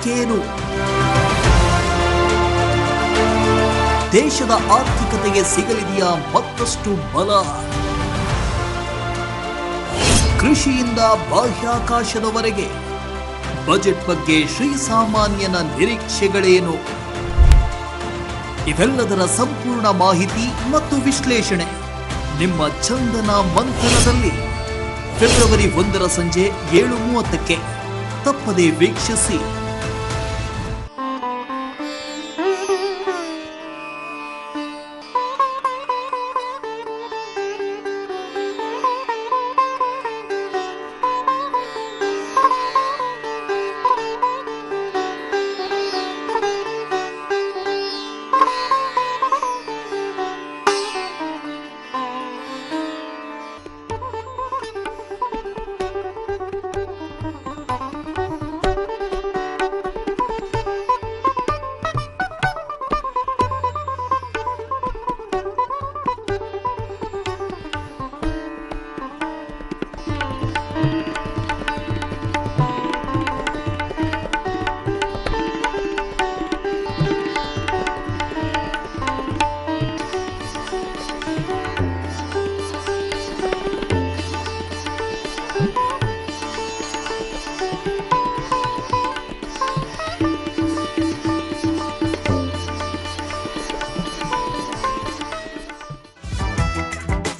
ಬೇಕೇನು? ದೇಶದ ಆರ್ಥಿಕತೆಗೆ ಸಿಗಲಿದೆಯಾ ಮತ್ತಷ್ಟು ಬಲ? ಕೃಷಿಯಿಂದ ಬಾಹ್ಯಾಕಾಶದವರೆಗೆ ಬಜೆಟ್ ಬಗ್ಗೆ ಶ್ರೀಸಾಮಾನ್ಯನ ನಿರೀಕ್ಷೆಗಳೇನು? ಇವೆಲ್ಲದರ ಸಂಪೂರ್ಣ ಮಾಹಿತಿ ಮತ್ತು ವಿಶ್ಲೇಷಣೆ ನಿಮ್ಮ ಚಂದನ ಮಂಥನದಲ್ಲಿ ಫೆಬ್ರವರಿ 1 ಸಂಜೆ 7:30ಕ್ಕೆ ತಪ್ಪದೇ ವೀಕ್ಷಿಸಿ.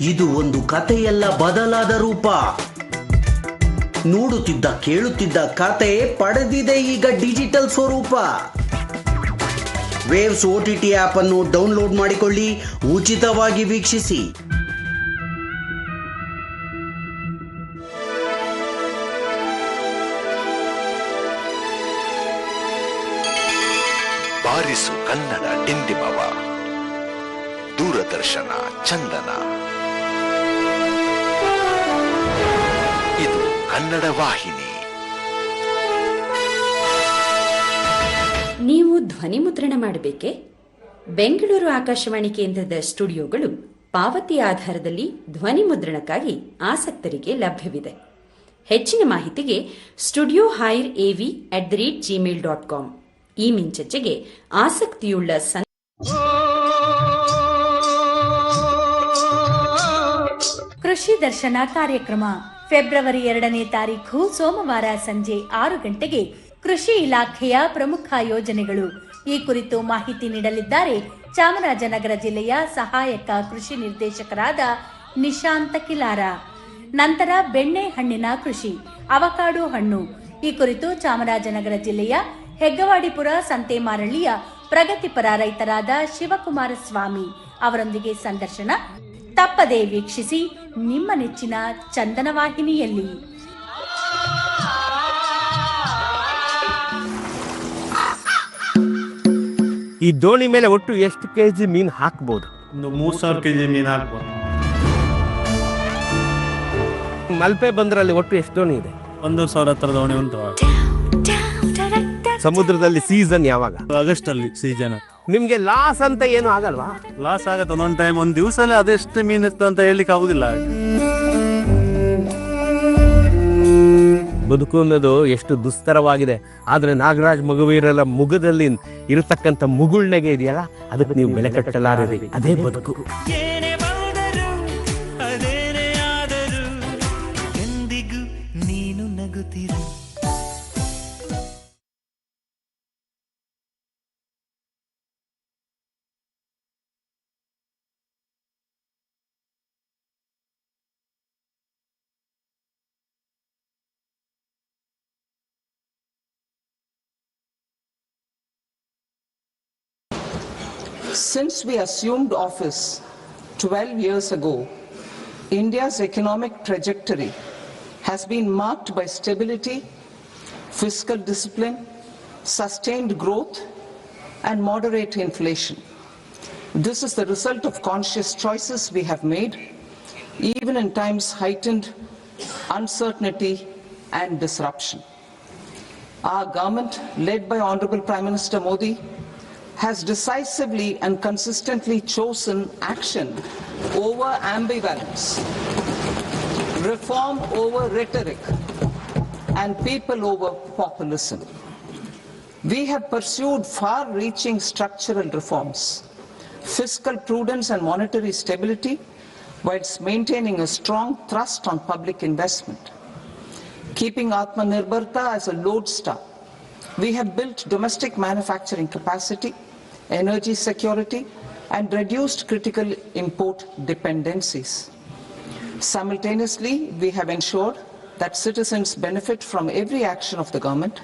ಇದು ಒಂದು ಕಥೆಯಲ್ಲ, ಬದಲಾದ ರೂಪ. ನೋಡುತ್ತಿದ್ದ ಕೇಳುತ್ತಿದ್ದ ಕಥೆ ಪಡೆದಿದೆ ಈಗ ಡಿಜಿಟಲ್ ಸ್ವರೂಪ. ವೇವ್ಸ್ OTT ಆಪ್ ಅನ್ನು ಡೌನ್ಲೋಡ್ ಮಾಡಿಕೊಳ್ಳಿ, ಉಚಿತವಾಗಿ ವೀಕ್ಷಿಸಿ. ಬಾರಿಸು ಕನ್ನಡ ಡಿಂಡಿಮವ, ದೂರದರ್ಶನ ಚಂದನ. ಇದು ಕನ್ನಡ ವಾಹಿನಿ. ನೀವು ಧ್ವನಿ ಮುದ್ರಣ ಮಾಡಬೇಕೆ? ಬೆಂಗಳೂರು ಆಕಾಶವಾಣಿ ಕೇಂದ್ರದ ಸ್ಟುಡಿಯೋಗಳು ಪಾವತಿ ಆಧಾರದಲ್ಲಿ ಧ್ವನಿ ಮುದ್ರಣಕ್ಕಾಗಿ ಆಸಕ್ತರಿಗೆ ಲಭ್ಯವಿದೆ. ಹೆಚ್ಚಿನ ಮಾಹಿತಿಗೆ studiohireav@gmail.com ಈ ಮಿಂಚೆಗೆ ಆಸಕ್ತಿಯುಳ್ಳ ಕೃಷಿ ದರ್ಶನ ಕಾರ್ಯಕ್ರಮ ಫೆಬ್ರವರಿ 2ನೇ ತಾರೀಖು ಸೋಮವಾರ ಸಂಜೆ 6 ಗಂಟೆಗೆ ಕೃಷಿ ಇಲಾಖೆಯ ಪ್ರಮುಖ ಯೋಜನೆಗಳು ಈ ಕುರಿತು ಮಾಹಿತಿ ನೀಡಲಿದ್ದಾರೆ ಚಾಮರಾಜನಗರ ಜಿಲ್ಲೆಯ ಸಹಾಯಕ ಕೃಷಿ ನಿರ್ದೇಶಕರಾದ ನಿಶಾಂತ ಕಿಲಾರ. ನಂತರ ಬೆಣ್ಣೆ ಹಣ್ಣಿನ ಕೃಷಿ, ಅವಕಾಡೋ ಹಣ್ಣು ಈ ಕುರಿತು ಚಾಮರಾಜನಗರ ಜಿಲ್ಲೆಯ ಹೆಗ್ಗವಾಡಿಪುರ ಸಂತೆಮಾರಳ್ಳಿಯ ಪ್ರಗತಿಪರ ರೈತರಾದ ಶಿವಕುಮಾರ ಸ್ವಾಮಿ ಅವರೊಂದಿಗೆ ಸಂದರ್ಶನ. ತಪ್ಪದೇ ವೀಕ್ಷಿಸಿ ನಿಮ್ಮ ನೆಚ್ಚಿನ ಚಂದನ ವಾಹಿನಿಯಲ್ಲಿ. ಈ ದೋಣಿ ಮೇಲೆ ಒಟ್ಟು ಎಷ್ಟು ಕೆಜಿ ಮೀನು ಹಾಕ್ಬೋದು? 3000 ಕೆಜಿ ಮೀನು ಹಾಕ್ಬೋದು. ಮಲ್ಪೆ ಬಂದ್ರಲ್ಲಿ ಒಟ್ಟು ಎಷ್ಟು ದೋಣಿ ಇದೆ? 1000 ಹತ್ರ ದೋಣಿ ಉಂಟು. ಸಮುದ್ರದಲ್ಲಿ ಸೀಸನ್ ಯಾವಾಗ? ಆಗಸ್ಟ್ ಅಲ್ಲಿ ಸೀಸನ್. ನಿಮ್ಗೆ ಲಾಸ್ ಅಂತ ಏನು ಆಗಲ್ವಾ? ಲಾಸ್ ಆಗತ್ತೆ ಒಂದೊಂದು ಟೈಮ್. ಒಂದ್ ದಿವಸದಲ್ಲಿ ಅದೆಷ್ಟು ಮೀನು ಇತ್ತು ಅಂತ ಹೇಳಲಿಕ್ಕೆ ಆಗುದಿಲ್ಲ. ಬದುಕು ಅನ್ನೋದು ಎಷ್ಟು ದುಸ್ತರವಾಗಿದೆ. ಆದ್ರೆ ನಾಗರಾಜ್ ಮಗುವೀರರ ಮುಗದಲ್ಲಿ ಇರತಕ್ಕಂತ ಮುಗುಳ್ನೆಗೆ ಇದೆಯಲ್ಲ, ಅದಕ್ಕೆ ನೀವು ಬೆಲೆ ಕಟ್ಟಲಾರಿರಿ. ಅದೇ ಬದುಕು. ನೀನು ನಗುತ್ತಿರು. Since we assumed office 12 years ago, India's economic trajectory has been marked by stability, fiscal discipline, sustained growth, and moderate inflation. This is the result of conscious choices we have made, even in times heightened uncertainty and disruption. Our government, led by Honorable Prime Minister Modi, has decisively and consistently chosen action over ambivalence, reform over rhetoric, and people over populism. We have pursued far-reaching structural reforms, fiscal prudence and monetary stability, whilst maintaining a strong thrust on public investment. Keeping Atmanirbharta as a lodestar, we have built domestic manufacturing capacity, energy security, and reduced critical import dependencies. Simultaneously, we have ensured that citizens benefit from every action of the government,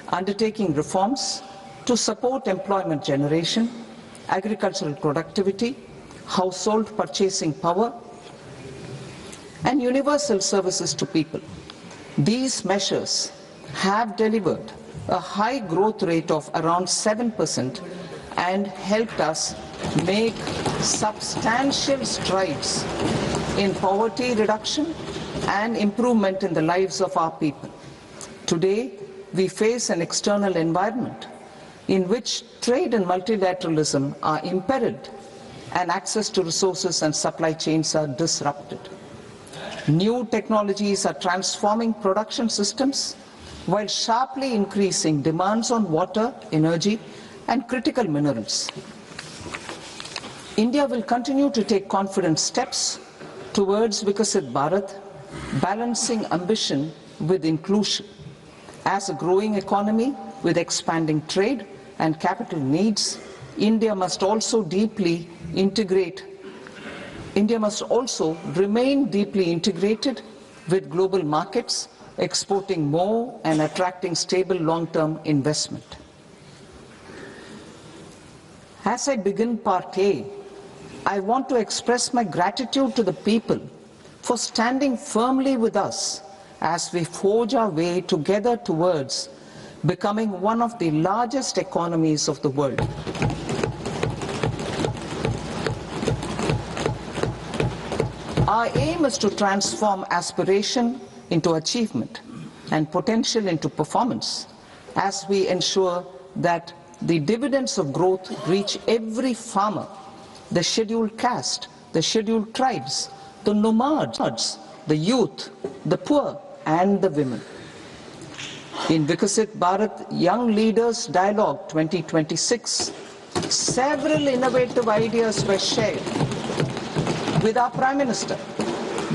undertaking reforms to support employment generation, agricultural productivity, household purchasing power, and universal services to people. These measures have delivered a high growth rate of around 7% and helped us make substantial strides in poverty reduction and improvement in the lives of our people. Today, we face an external environment in which trade and multilateralism are imperiled and access to resources and supply chains are disrupted. New technologies are transforming production systems while sharply increasing demands on water, energy, and critical minerals. India will continue to take confident steps towards Vikasit Bharat, balancing ambition with inclusion. As a growing economy with expanding trade and capital needs, India must also remain deeply integrated with global markets, exporting more and attracting stable long-term investment. As I begin part A, I want to express my gratitude to the people for standing firmly with us as we forge our way together towards becoming one of the largest economies of the world. Our aim is to transform aspiration into achievement and potential into performance as we ensure that the dividends of growth reach every farmer, the scheduled caste, the scheduled tribes, the nomads, the youth, the poor, and the women. In Vikasit Bharat Young Leaders Dialogue 2026, several innovative ideas were shared with our Prime Minister,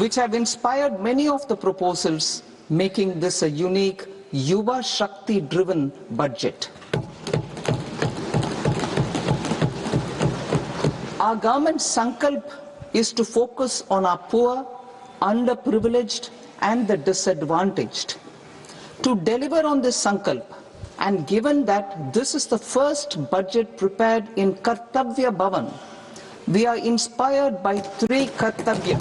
which have inspired many of the proposals, making this a unique Yuva Shakti-driven budget. Our government's sankalp is to focus on our poor, underprivileged, and the disadvantaged. To deliver on this sankalp, and given that this is the first budget prepared in Kartavya Bhavan, we are inspired by three Kartavya.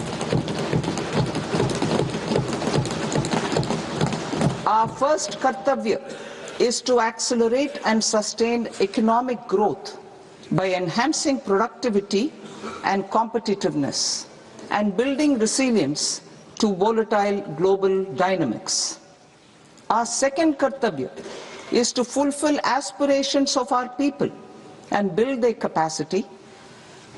Our first Kartavya is to accelerate and sustain economic growth by enhancing productivity and competitiveness and building resilience to volatile global dynamics. Our second Kartavya is to fulfill aspirations of our people and build their capacity,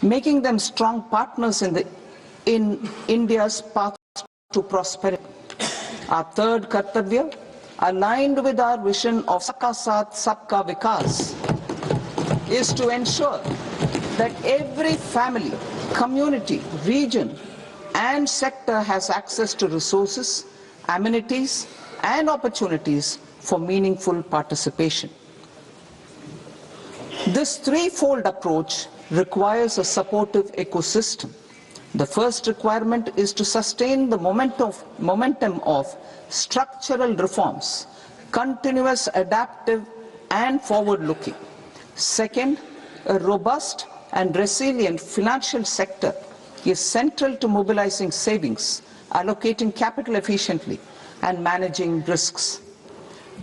making them strong partners in India's path to prosperity. Our third Kartavya, aligned with our vision of Sabka Saath, Sabka Vikas, is to ensure that every family, community, region, and sector has access to resources, amenities, and opportunities for meaningful participation. This threefold approach requires a supportive ecosystem. The first requirement is to sustain the momentum of structural reforms, continuous, adaptive, and forward-looking. Second, a robust and resilient financial sector is central to mobilizing savings, allocating capital efficiently, and managing risks.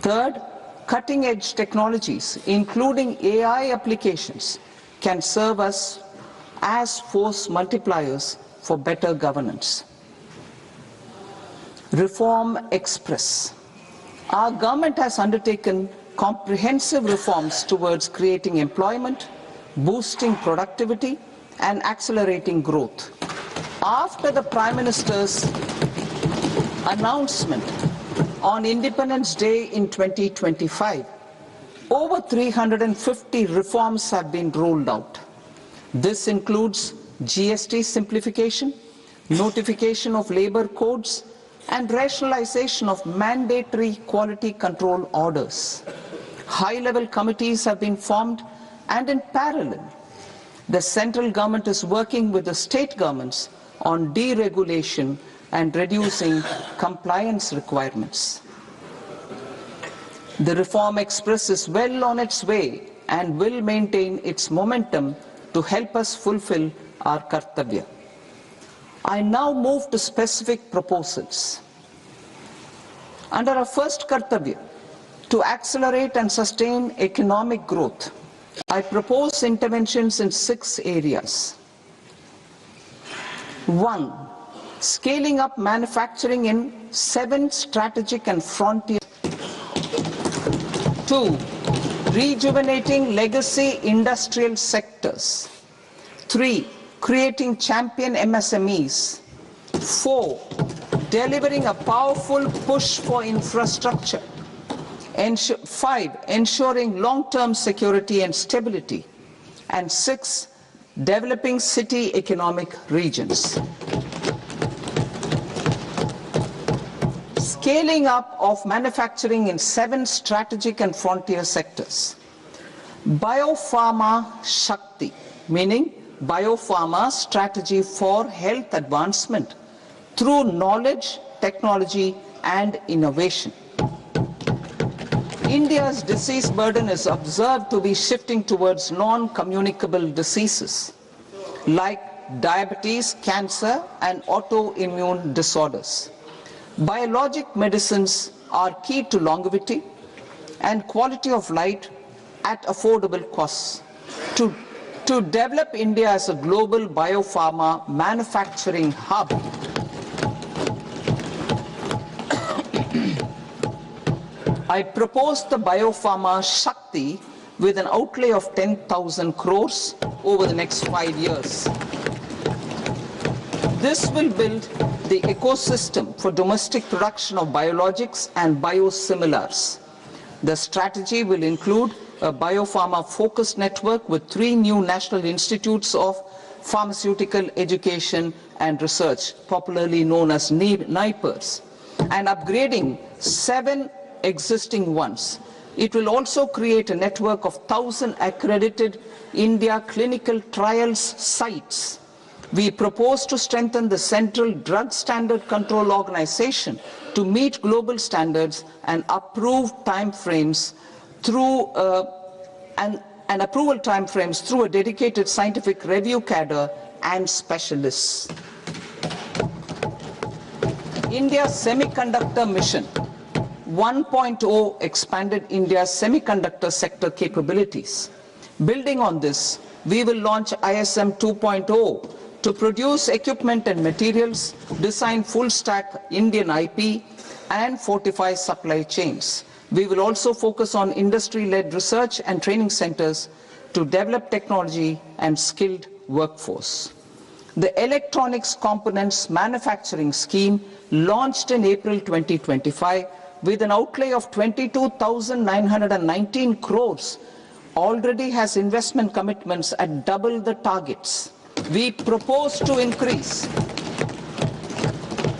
Third, cutting-edge technologies, including AI applications, can serve us as force multipliers for better governance. Reform Express. Our government has undertaken comprehensive reforms towards creating employment, boosting productivity, and accelerating growth. After the Prime Minister's announcement on Independence Day in 2025, Over 350 reforms have been rolled out. This includes GST simplification, notification of labor codes, and rationalization of mandatory quality control orders. High-level committees have been formed, and in parallel, the central government is working with the state governments on deregulation and reducing compliance requirements. The Reform Express is well on its way and will maintain its momentum to help us fulfill our kartavya. I now move to specific proposals. Under our first kartavya, to accelerate and sustain economic growth, I propose interventions in 6 areas. 1. Scaling up manufacturing in 7 strategic and frontier. 2. Rejuvenating legacy industrial sectors. 3. Creating champion MSMEs. 4. Delivering a powerful push for infrastructure. 5. Ensuring long-term security and stability. And 6. Developing city economic regions. Scaling up of manufacturing in 7 strategic and frontier sectors. Biopharma Shakti, meaning biopharma strategy for health advancement through knowledge, technology, and innovation. India's disease burden is observed to be shifting towards non-communicable diseases like diabetes, cancer, and autoimmune disorders. Biologic medicines are key to longevity and quality of life at affordable costs. To develop India as a global biopharma manufacturing hub, I propose the Biopharma Shakti with an outlay of 10,000 crores over the next 5 years. This will build the ecosystem for domestic production of biologics and biosimilars. The strategy will include a biopharma-focused network with 3 new national institutes of pharmaceutical education and research, popularly known as NIPERs, and upgrading 7 existing ones. It will also create a network of 1,000 accredited India clinical trials sites. We propose to strengthen the Central Drug Standard Control Organization to meet global standards and approve timeframes through and approval timeframes through a dedicated scientific review cadre and specialists. India's semiconductor mission 1.0 expanded India's semiconductor sector capabilities. Building on this, we will launch ISM 2.0 to produce equipment and materials, design full-stack Indian IP, and fortify supply chains. We will also focus on industry-led research and training centers to develop technology and skilled workforce. The Electronics Components Manufacturing Scheme, launched in April 2025, with an outlay of 22,919 crores, already has investment commitments at double the targets. We propose to increase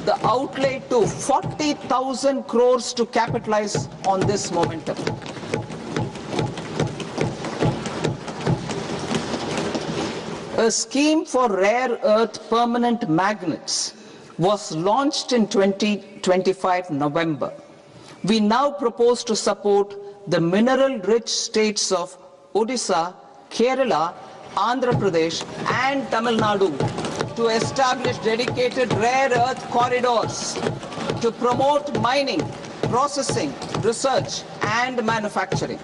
the outlay to 40,000 crores to capitalize on this momentum. A scheme for rare earth permanent magnets was launched in 2025 November. We now propose to support the mineral-rich states of Odisha, Kerala, Andhra Pradesh, and Tamil Nadu to establish dedicated rare earth corridors to promote mining, processing, research, and manufacturing.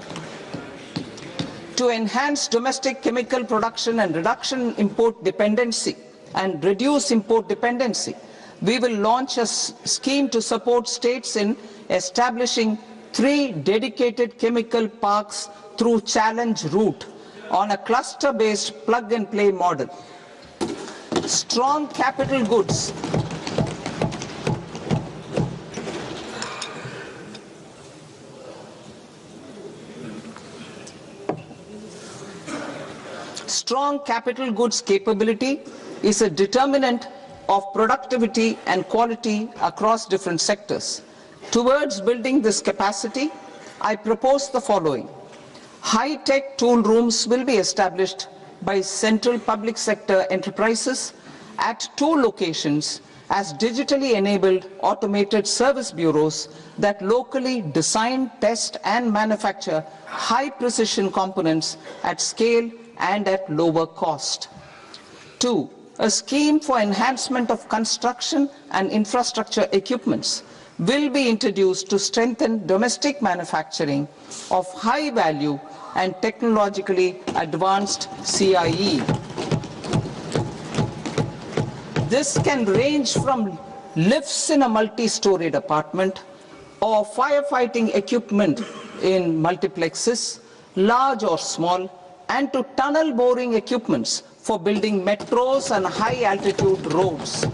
To enhance domestic chemical production and reduce import dependency, we will launch a scheme to support states in establishing 3 dedicated chemical parks through challenge route on a cluster-based plug-and-play model. Strong capital goods. Strong capital goods capability is a determinant of productivity and quality across different sectors. Towards building this capacity, I propose the following. High-tech tool rooms will be established by central public sector enterprises at 2 locations as digitally enabled automated service bureaus that locally design, test and manufacture high-precision components at scale and at lower cost. 2. A scheme for enhancement of construction and infrastructure equipments will be introduced to strengthen domestic manufacturing of high value and technologically advanced CIE. This can range from lifts in a multi-storied apartment or firefighting equipment in multiplexes, large or small, and to tunnel boring equipments for building metros and high-altitude roads.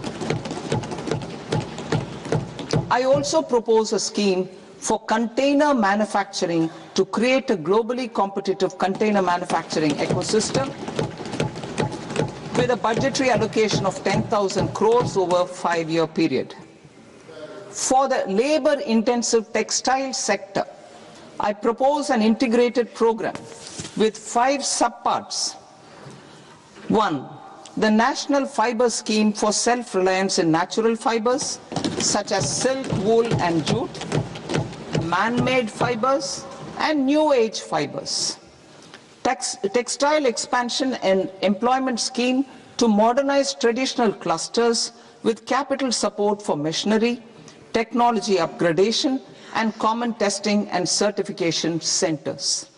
I also propose a scheme for container manufacturing to create a globally competitive container manufacturing ecosystem with a budgetary allocation of 10,000 crores over a 5-year period. For the labor-intensive textile sector, I propose an integrated program with 5 subparts. 1. The National Fiber Scheme for Self-Reliance in Natural Fibers, such as silk, wool and jute, man-made fibers and new age fibers. Textile expansion and employment scheme to modernize traditional clusters with capital support for machinery, technology upgradation and common testing and certification centers.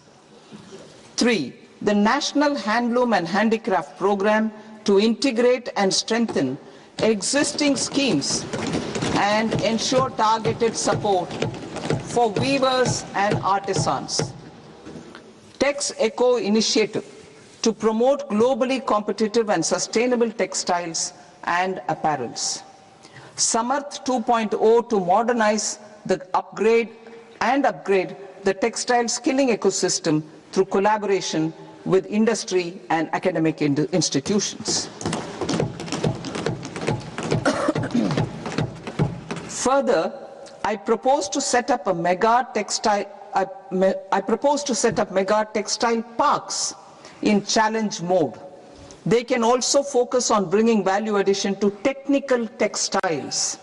3. The National Handloom and Handicraft Program to integrate and strengthen existing schemes and ensure targeted support for weavers and artisans. Tex Eco Initiative to promote globally competitive and sustainable textiles and apparels. Samarth 2.0 to modernize the upgrade the textile skilling ecosystem through collaboration with industry and academic institutions. Further, I propose to set up mega textile parks in challenge mode. They can also focus on bringing value addition to technical textiles.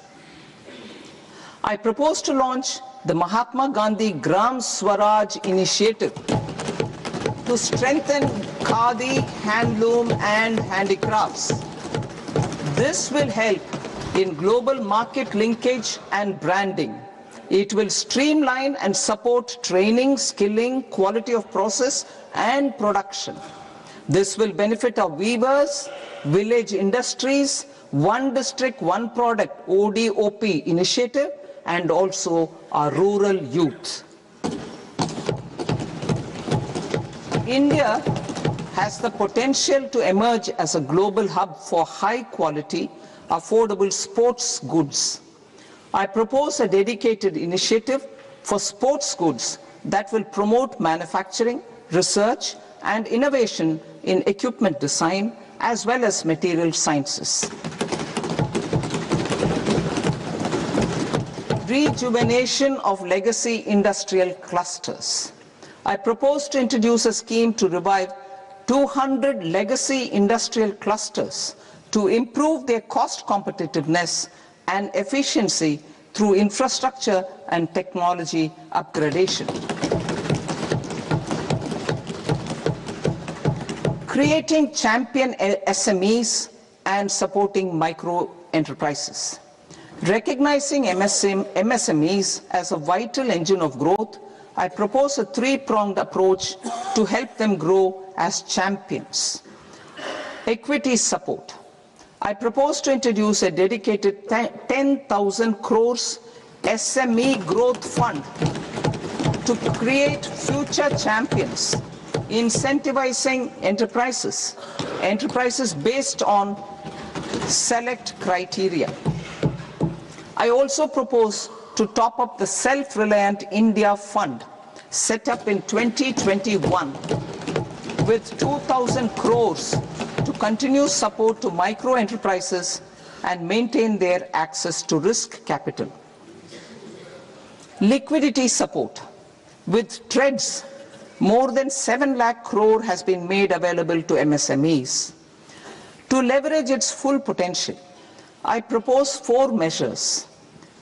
I propose to launch the Mahatma Gandhi Gram Swaraj initiative to strengthen khadi, handloom and handicrafts. This will help in global market linkage and branding. It will streamline and support training, skilling, quality of process and production. This will benefit our weavers, village industries, one district, one product ODOP initiative and also our rural youth. India has the potential to emerge as a global hub for high quality, affordable sports goods. I propose a dedicated initiative for sports goods that will promote manufacturing, research and innovation in equipment design as well as material sciences. Rejuvenation of legacy industrial clusters. I propose to introduce a scheme to revive 200 legacy industrial clusters to improve their cost competitiveness and efficiency through infrastructure and technology upgradation. Creating champion SMEs and supporting micro enterprises. Recognizing MSMEs as a vital engine of growth, I propose a 3-pronged approach to help them grow as champions. Equity support. I propose to introduce a dedicated 10,000 crores SME growth fund to create future champions, incentivizing enterprises based on select criteria. I also propose to top up the Self-Reliant India Fund set up in 2021 with 2,000 crores to continue support to micro enterprises and maintain their access to risk capital. Liquidity support. With TREDS, more than 7 lakh crore has been made available to MSMEs. To leverage its full potential, I propose 4 measures.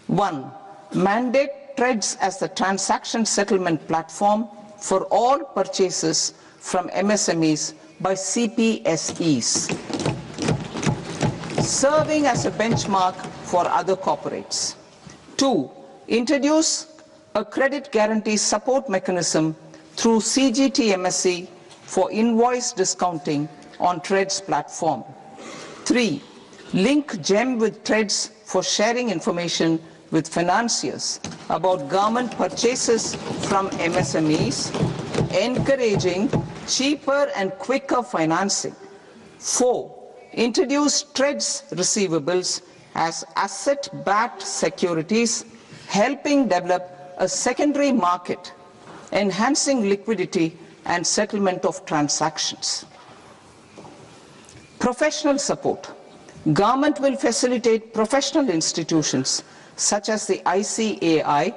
1. Mandate TREDS as the transaction settlement platform for all purchases from MSMEs by CPSEs, serving as a benchmark for other corporates. 2. Introduce a credit guarantee support mechanism through CGTMSE for invoice discounting on TREDS platform. 3. Link GEM with TREDS for sharing information with financiers about government purchases from MSMEs, encouraging cheaper and quicker financing. 4. Introduce TREDS receivables as asset-backed securities, helping develop a secondary market, enhancing liquidity and settlement of transactions. Professional support. Government will facilitate professional institutions such as the ICAI,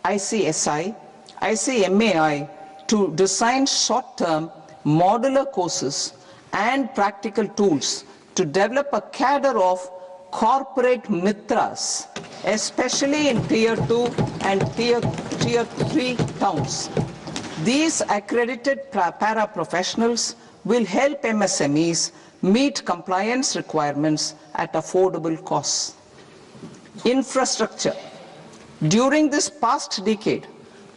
ICSI, ICMAI to design short-term modular courses and practical tools to develop a cadre of corporate mitras, especially in Tier 2 and Tier 3 towns. These accredited para-professionals will help MSMEs meet compliance requirements at affordable costs. Infrastructure. During this past decade,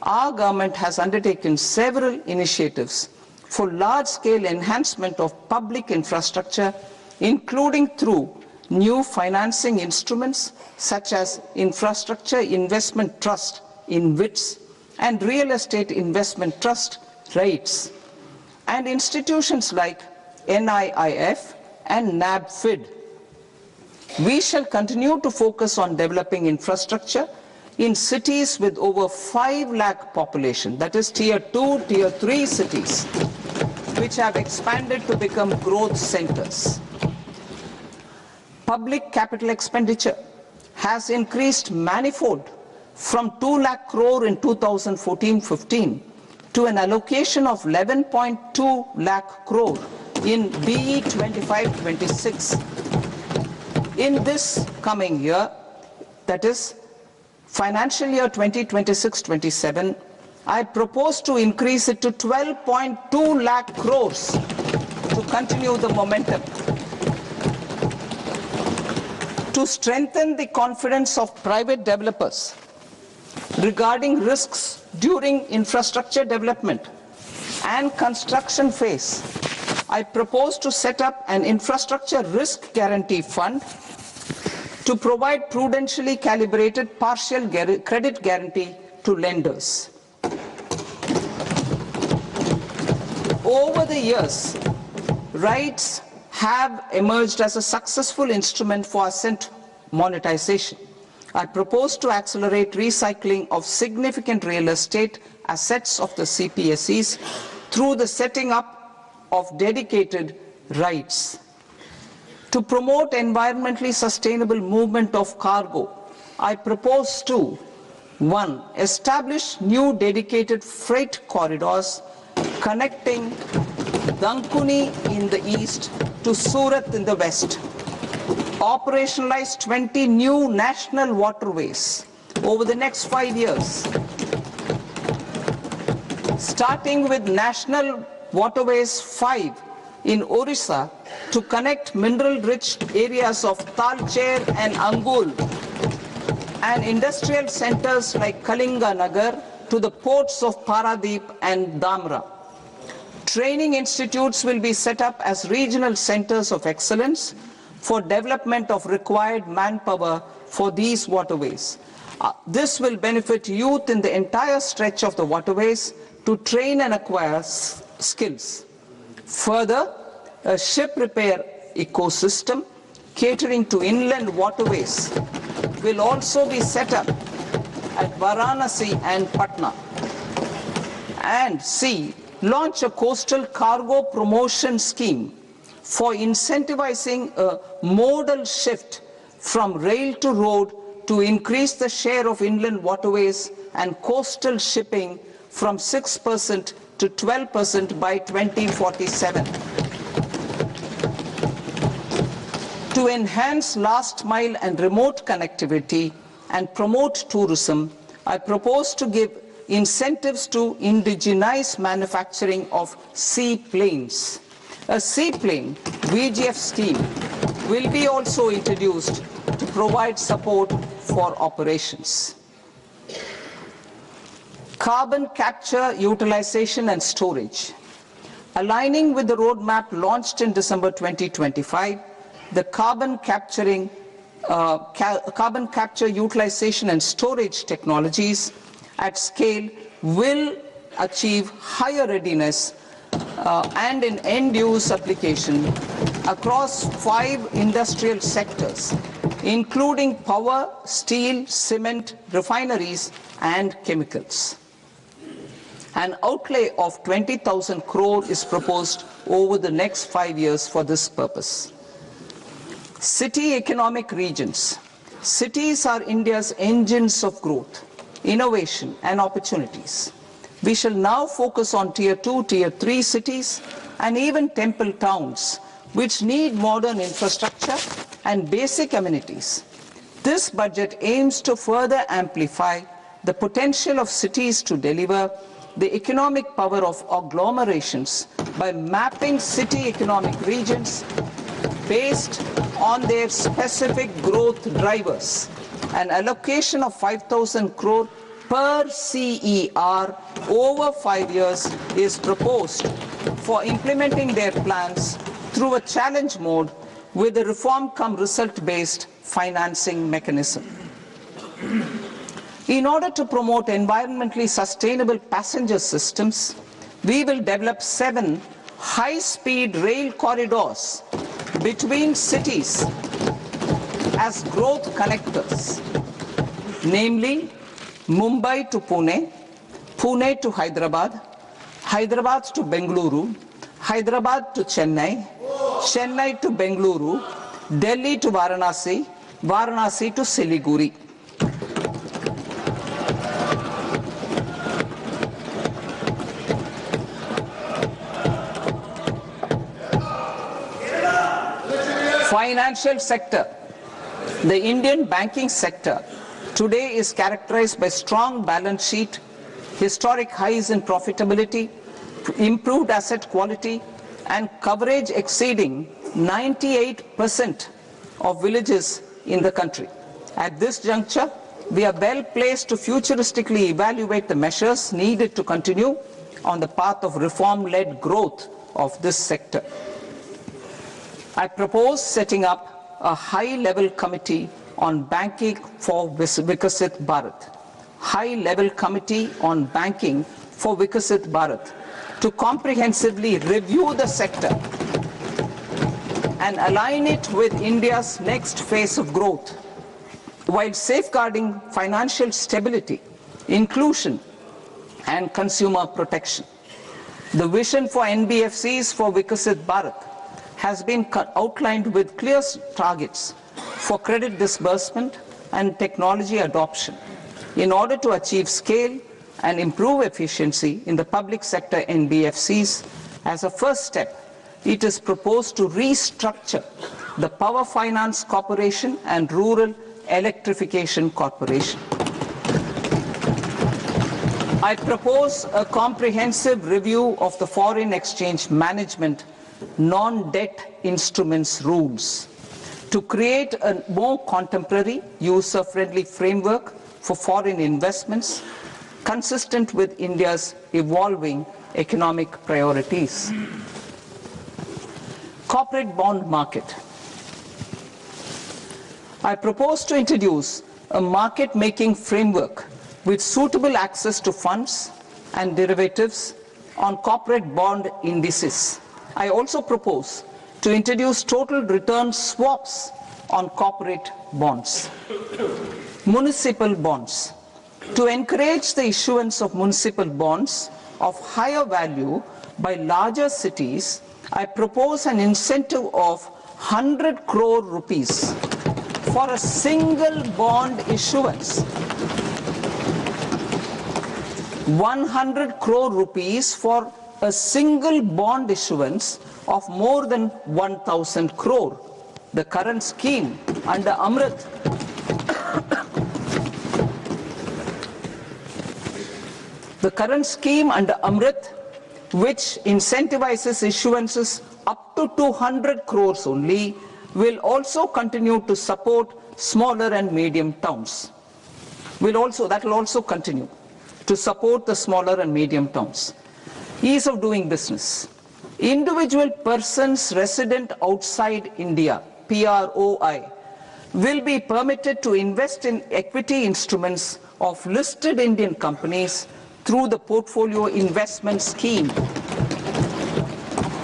our government has undertaken several initiatives for large-scale enhancement of public infrastructure, including through new financing instruments such as Infrastructure Investment Trust in WITS and Real Estate Investment Trust REITs, and institutions like NIIF and NABFID. We shall continue to focus on developing infrastructure in cities with over 5 lakh population, that is Tier 2, Tier 3 cities, which have expanded to become growth centers. Public capital expenditure has increased manifold from 2 lakh crore in 2014-15 to an allocation of 11.2 lakh crore in BE 25-26. In this coming year, that is financial year 2026-27, I propose to increase it to 12.2 lakh crores to continue the momentum. To strengthen the confidence of private developers regarding risks during infrastructure development and construction phase, I propose to set up an infrastructure risk guarantee fund to provide prudentially calibrated partial credit guarantee to lenders. Over the years, REITs have emerged as a successful instrument for asset monetization. I propose to accelerate recycling of significant real estate assets of the CPSEs through the setting up of dedicated REITs. To promote environmentally sustainable movement of cargo, I propose to 1. Establish new dedicated freight corridors connecting Dankuni in the east to Surat in the west. Operationalize 20 new national waterways over the next 5 years, starting with National Waterways 5 in Orissa to connect mineral-rich areas of Talcher and Angul and industrial centers like Kalinga Nagar to the ports of Paradeep and Dhamra. Training institutes will be set up as regional centers of excellence for development of required manpower for these waterways. This will benefit youth in the entire stretch of the waterways to train and acquire skills. Further, a ship repair ecosystem catering to inland waterways will also be set up at Varanasi and Patna. And C, launch a coastal cargo promotion scheme for incentivizing a modal shift from rail to road to increase the share of inland waterways and coastal shipping from 6% to 12% by 2047. To enhance last mile and remote connectivity and promote tourism, I propose to give incentives to indigenize manufacturing of seaplanes. A seaplane VGF scheme will be also introduced to provide support for operations. Carbon capture, utilization and storage. Aligning with the roadmap launched in December 2025, the carbon capture, utilization and storage technologies at scale will achieve higher readiness and in end-use application across 5 industrial sectors, including power, steel, cement, refineries, and chemicals. An outlay of 20,000 crore is proposed over the next 5 years for this purpose. City economic regions. Cities are India's engines of growth, innovation, and opportunities. We shall now focus on Tier 2, Tier 3 cities, and even temple towns, which need modern infrastructure and basic amenities. This budget aims to further amplify the potential of cities to deliver the economic power of agglomerations by mapping city economic regions based on their specific growth drivers. An allocation of 5,000 crore per CER over 5 years is proposed for implementing their plans through a challenge mode with a reform cum result based financing mechanism. In order to promote environmentally sustainable passenger systems, we will develop 7 high-speed rail corridors between cities as growth connectors, namely Mumbai to Pune, Pune to Hyderabad, Hyderabad to Bengaluru, Hyderabad to Chennai, Chennai to Bengaluru, Delhi to Varanasi, Varanasi to Siliguri. Financial sector. The Indian banking sector today is characterized by strong balance sheet, historic highs in profitability, improved asset quality, and coverage exceeding 98% of villages in the country. At this juncture, we are well placed to futuristically evaluate the measures needed to continue on the path of reform-led growth of this sector. I propose setting up a high-level committee on banking for Vikasit Bharat. High-level committee on banking for Vikasit Bharat to comprehensively review the sector and align it with India's next phase of growth while safeguarding financial stability, inclusion, and consumer protection. The vision for NBFCs for Vikasit Bharat has been outlined with clear targets for credit disbursement and technology adoption in order to achieve scale and improve efficiency in the public sector NBFCs. As a first step, it is proposed to restructure the Power Finance Corporation and Rural Electrification Corporation. I propose a comprehensive review of the foreign exchange management non-debt instruments rules to create a more contemporary, user-friendly framework for foreign investments consistent with India's evolving economic priorities. Corporate bond market. I propose to introduce a market-making framework with suitable access to funds and derivatives on corporate bond indices. I also propose to introduce total return swaps on corporate bonds. Municipal bonds. To encourage the issuance of municipal bonds, of higher value by larger cities, I propose an incentive of 100 crore rupees for a single bond issuance. 100 crore rupees for a single bond issuance of more than 1,000 crore. The current scheme under Amrit which incentivizes issuances up to 200 crores only, will also continue to support smaller and medium towns. That will also continue to support the smaller and medium towns. Ease of doing business. Individual persons resident outside India, PROI, will be permitted to invest in equity instruments of listed Indian companies through the portfolio investment scheme.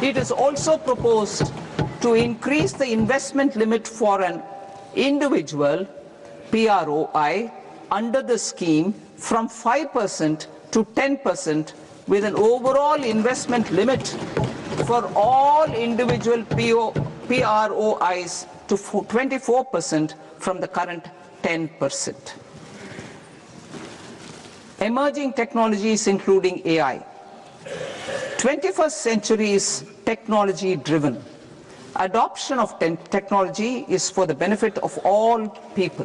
It is also proposed to increase the investment limit for an individual PROI under the scheme from 5% to 10%, with an overall investment limit for all individual PROIs to 24% from the current 10%. Emerging technologies including AI. 21st century is technology driven. Adoption of technology is for the benefit of all people.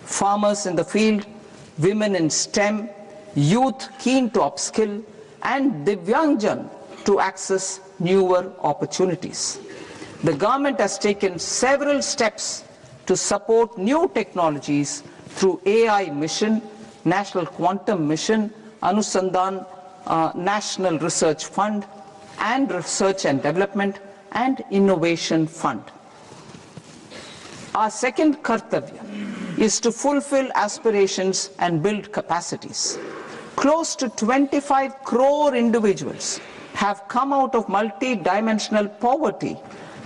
Farmers in the field, women in STEM, youth keen to upskill, and Divyangjan to access newer opportunities. The government has taken several steps to support new technologies through AI mission, National Quantum Mission, Anusandhan National Research Fund, and Research and Development and Innovation Fund. Our second kartavya is to fulfill aspirations and build capacities. Close to 25 crore individuals have come out of multi-dimensional poverty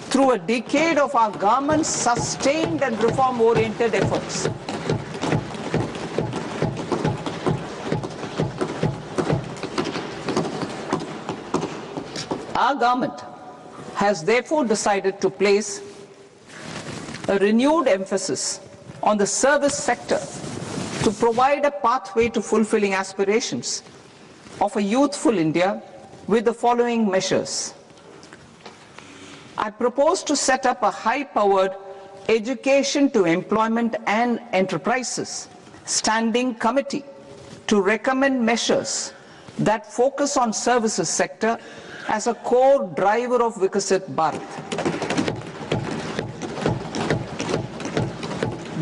through a decade of our government's sustained and reform-oriented efforts. Our government has therefore decided to place a renewed emphasis on the service sector to provide a pathway to fulfilling aspirations of a youthful India with the following measures. I propose to set up a high-powered education to employment and enterprises standing committee to recommend measures that focus on services sector as a core driver of Vikasit Bharat.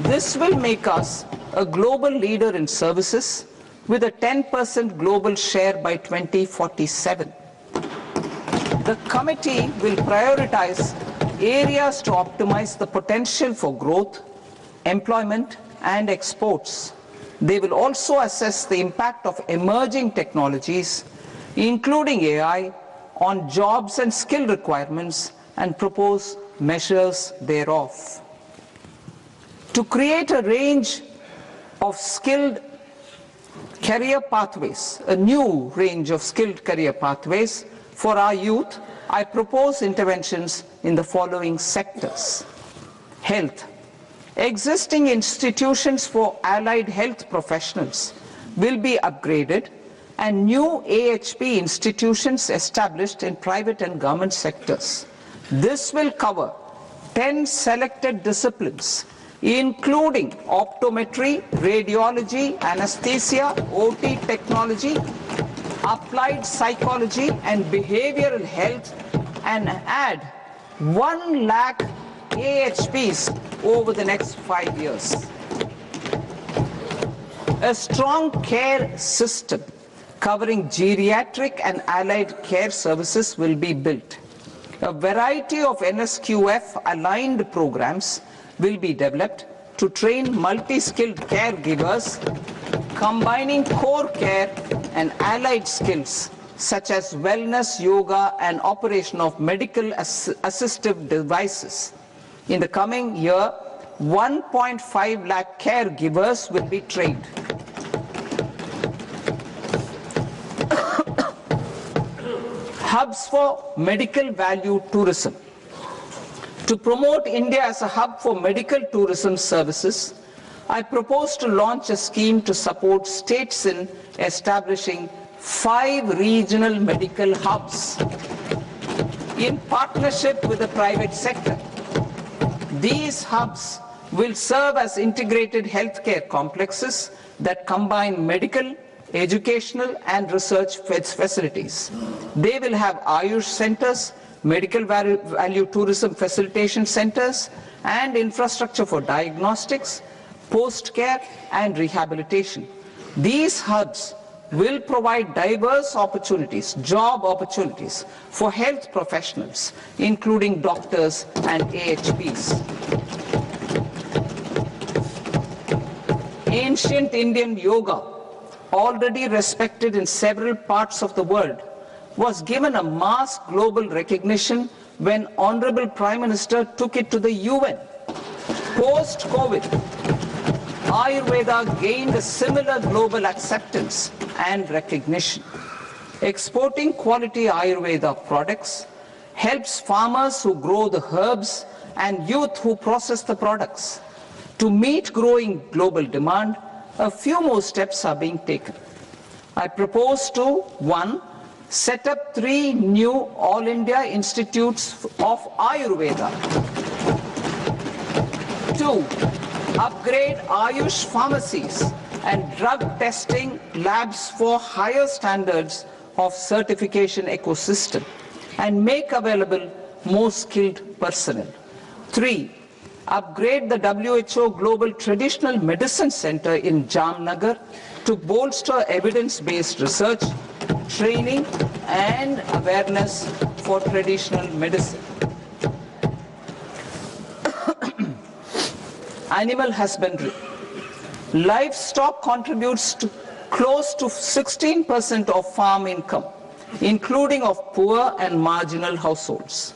This will make us a global leader in services with a 10% global share by 2047. The committee will prioritize areas to optimize the potential for growth, employment, and exports. They will also assess the impact of emerging technologies, including AI, on jobs and skill requirements and propose measures thereof. To create a range of skilled career pathways, a new range of skilled career pathways for our youth, I propose interventions in the following sectors. Health. Existing institutions for allied health professionals will be upgraded and new AHP institutions established in private and government sectors. This will cover 10 selected disciplines, including optometry, radiology, anesthesia, OT technology, applied psychology and behavioral health, and add 1 lakh AHPs over the next 5 years. A strong care system covering geriatric and allied care services will be built. A variety of NSQF aligned programs will be developed to train multi-skilled caregivers, combining core care and allied skills such as wellness, yoga, and operation of medical assistive devices. In the coming year, 1.5 lakh caregivers will be trained. Hubs for medical value tourism. To promote India as a hub for medical tourism services, I propose to launch a scheme to support states in establishing 5 regional medical hubs in partnership with the private sector. These hubs will serve as integrated healthcare complexes that combine medical, educational and research facilities. They will have Ayush centers, medical value tourism facilitation centers and infrastructure for diagnostics, post-care and rehabilitation. These hubs will provide diverse opportunities, job opportunities for health professionals, including doctors and AHPs. Ancient Indian yoga, already respected in several parts of the world, was given a mass global recognition when Honorable Prime Minister took it to the UN. Post-COVID, Ayurveda gained a similar global acceptance and recognition. Exporting quality Ayurveda products helps farmers who grow the herbs and youth who process the products. To meet growing global demand, a few more steps are being taken. I propose to 1. Set up 3 new All India Institutes of Ayurveda. 2. Upgrade Ayush pharmacies and drug testing labs for higher standards of certification ecosystem and make available more skilled personnel. 3. Upgrade the WHO Global Traditional Medicine Center in Jamnagar to bolster evidence-based research, training and awareness for traditional medicine. Animal husbandry. Livestock contributes to close to 16% of farm income, including of poor and marginal households.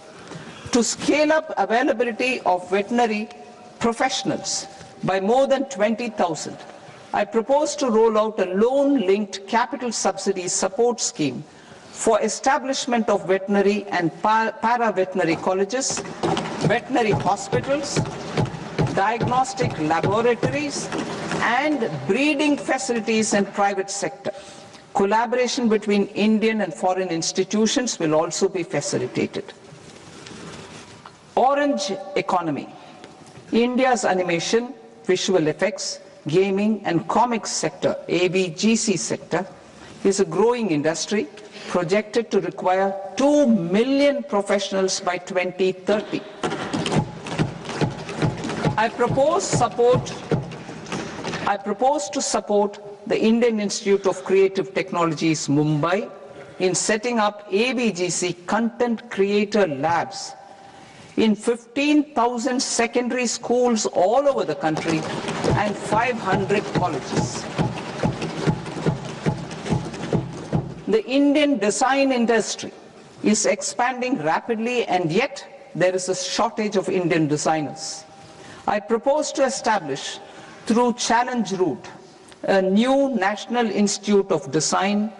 To scale up availability of veterinary professionals by more than 20,000, I propose to roll out a loan-linked capital subsidy support scheme for establishment of veterinary and para-veterinary colleges, veterinary hospitals, diagnostic laboratories, and breeding facilities in private sector. Collaboration between Indian and foreign institutions will also be facilitated. Orange economy. India's animation, visual effects, gaming and comics sector, AVGC sector, is a growing industry projected to require 2 million professionals by 2030. I propose to support the Indian Institute of Creative Technologies, Mumbai, in setting up AVGC content creator labs in 15,000 secondary schools all over the country and 500 colleges. The Indian design industry is expanding rapidly, and yet there is a shortage of Indian designers. I propose to establish, through Challenge Route, a new National Institute of Design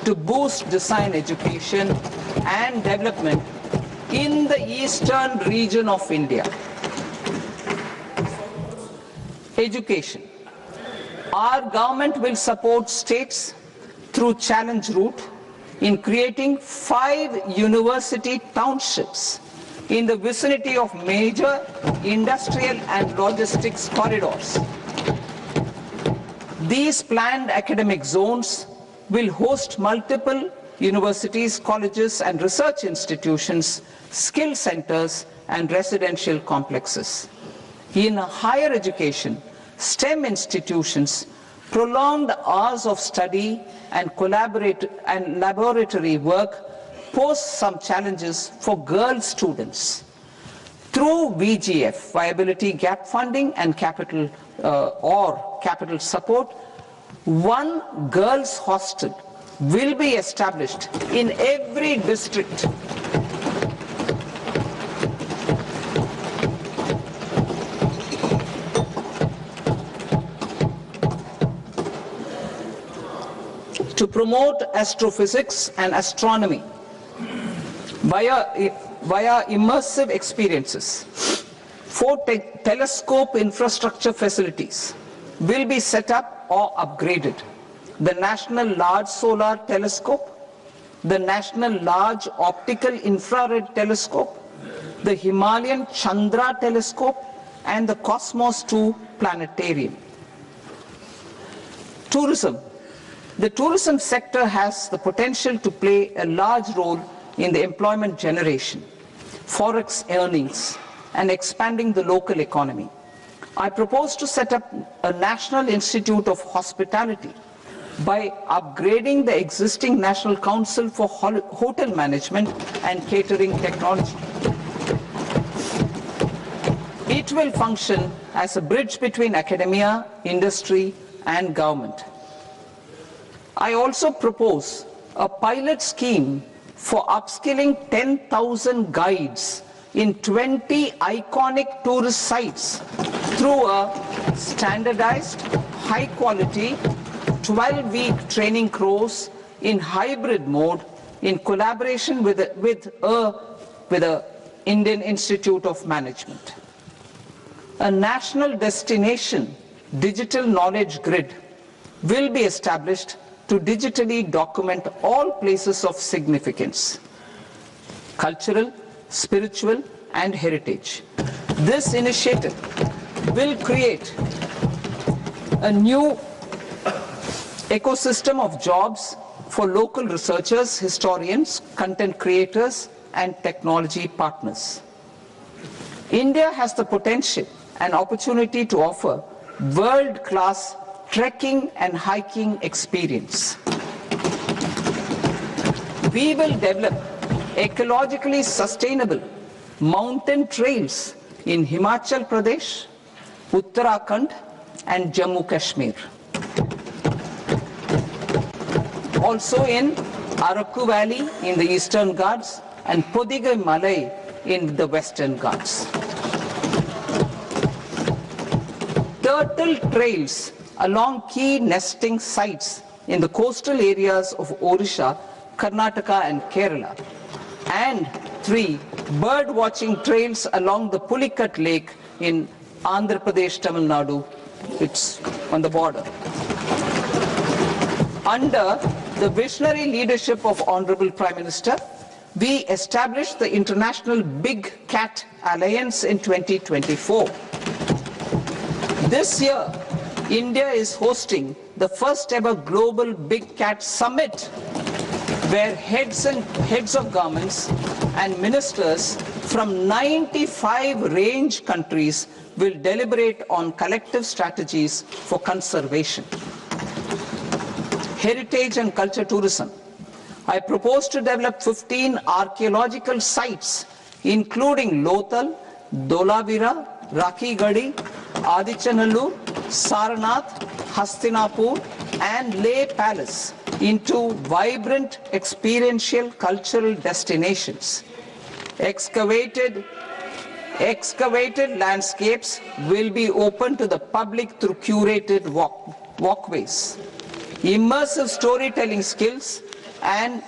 to boost design education and development in the eastern region of India. Education. Our government will support states through Challenge Route in creating 5 university townships in the vicinity of major industrial and logistics corridors. These planned academic zones will host multiple universities, colleges and research institutions, skill centers and residential complexes. In higher education, STEM institutions, prolonged hours of study and laboratory work pose some challenges for girl students. Through VGF, Viability Gap Funding and capital support, 1 girls' hostel will be established in every district. To promote astrophysics and astronomy, via immersive experiences. 4 telescope infrastructure facilities will be set up or upgraded. The National Large Solar Telescope, the National Large Optical Infrared Telescope, the Himalayan Chandra Telescope, and the Cosmos 2 Planetarium. Tourism. The tourism sector has the potential to play a large role in the employment generation, forex earnings, and expanding the local economy. I propose to set up a National Institute of Hospitality by upgrading the existing National Council for Hotel Management and Catering Technology. It will function as a bridge between academia, industry, and government. I also propose a pilot scheme for upskilling 10,000 guides in 20 iconic tourist sites through a standardized, high-quality, 12-week training course in hybrid mode in collaboration with the Indian Institute of Management. A national destination digital knowledge grid will be established to digitally document all places of significance, cultural, spiritual, and heritage. This initiative will create a new ecosystem of jobs for local researchers, historians, content creators, and technology partners. India has the potential and opportunity to offer world-class trekking and hiking experience. We will develop ecologically sustainable mountain trails in Himachal Pradesh, Uttarakhand, and Jammu Kashmir. Also in Araku Valley in the Eastern Ghats and Podigai Malai in the Western Ghats. Turtle trails along key nesting sites in the coastal areas of Odisha, Karnataka, and Kerala. And 3 bird watching trails along the Pulikat Lake in Andhra Pradesh, Tamil Nadu. It's on the border. Under the visionary leadership of Honorable Prime Minister, we established the International Big Cat Alliance in 2024. This year, India is hosting the first ever Global Big Cat Summit, where heads of governments and ministers from 95 range countries will deliberate on collective strategies for conservation. Heritage and culture tourism. I propose to develop 15 archaeological sites, including Lothal, Dolavira, Rakigadi, Adichanallur, Saranath, Hastinapur, and Leh Palace into vibrant experiential cultural destinations. Excavated landscapes will be open to the public through curated walkways. Immersive storytelling skills and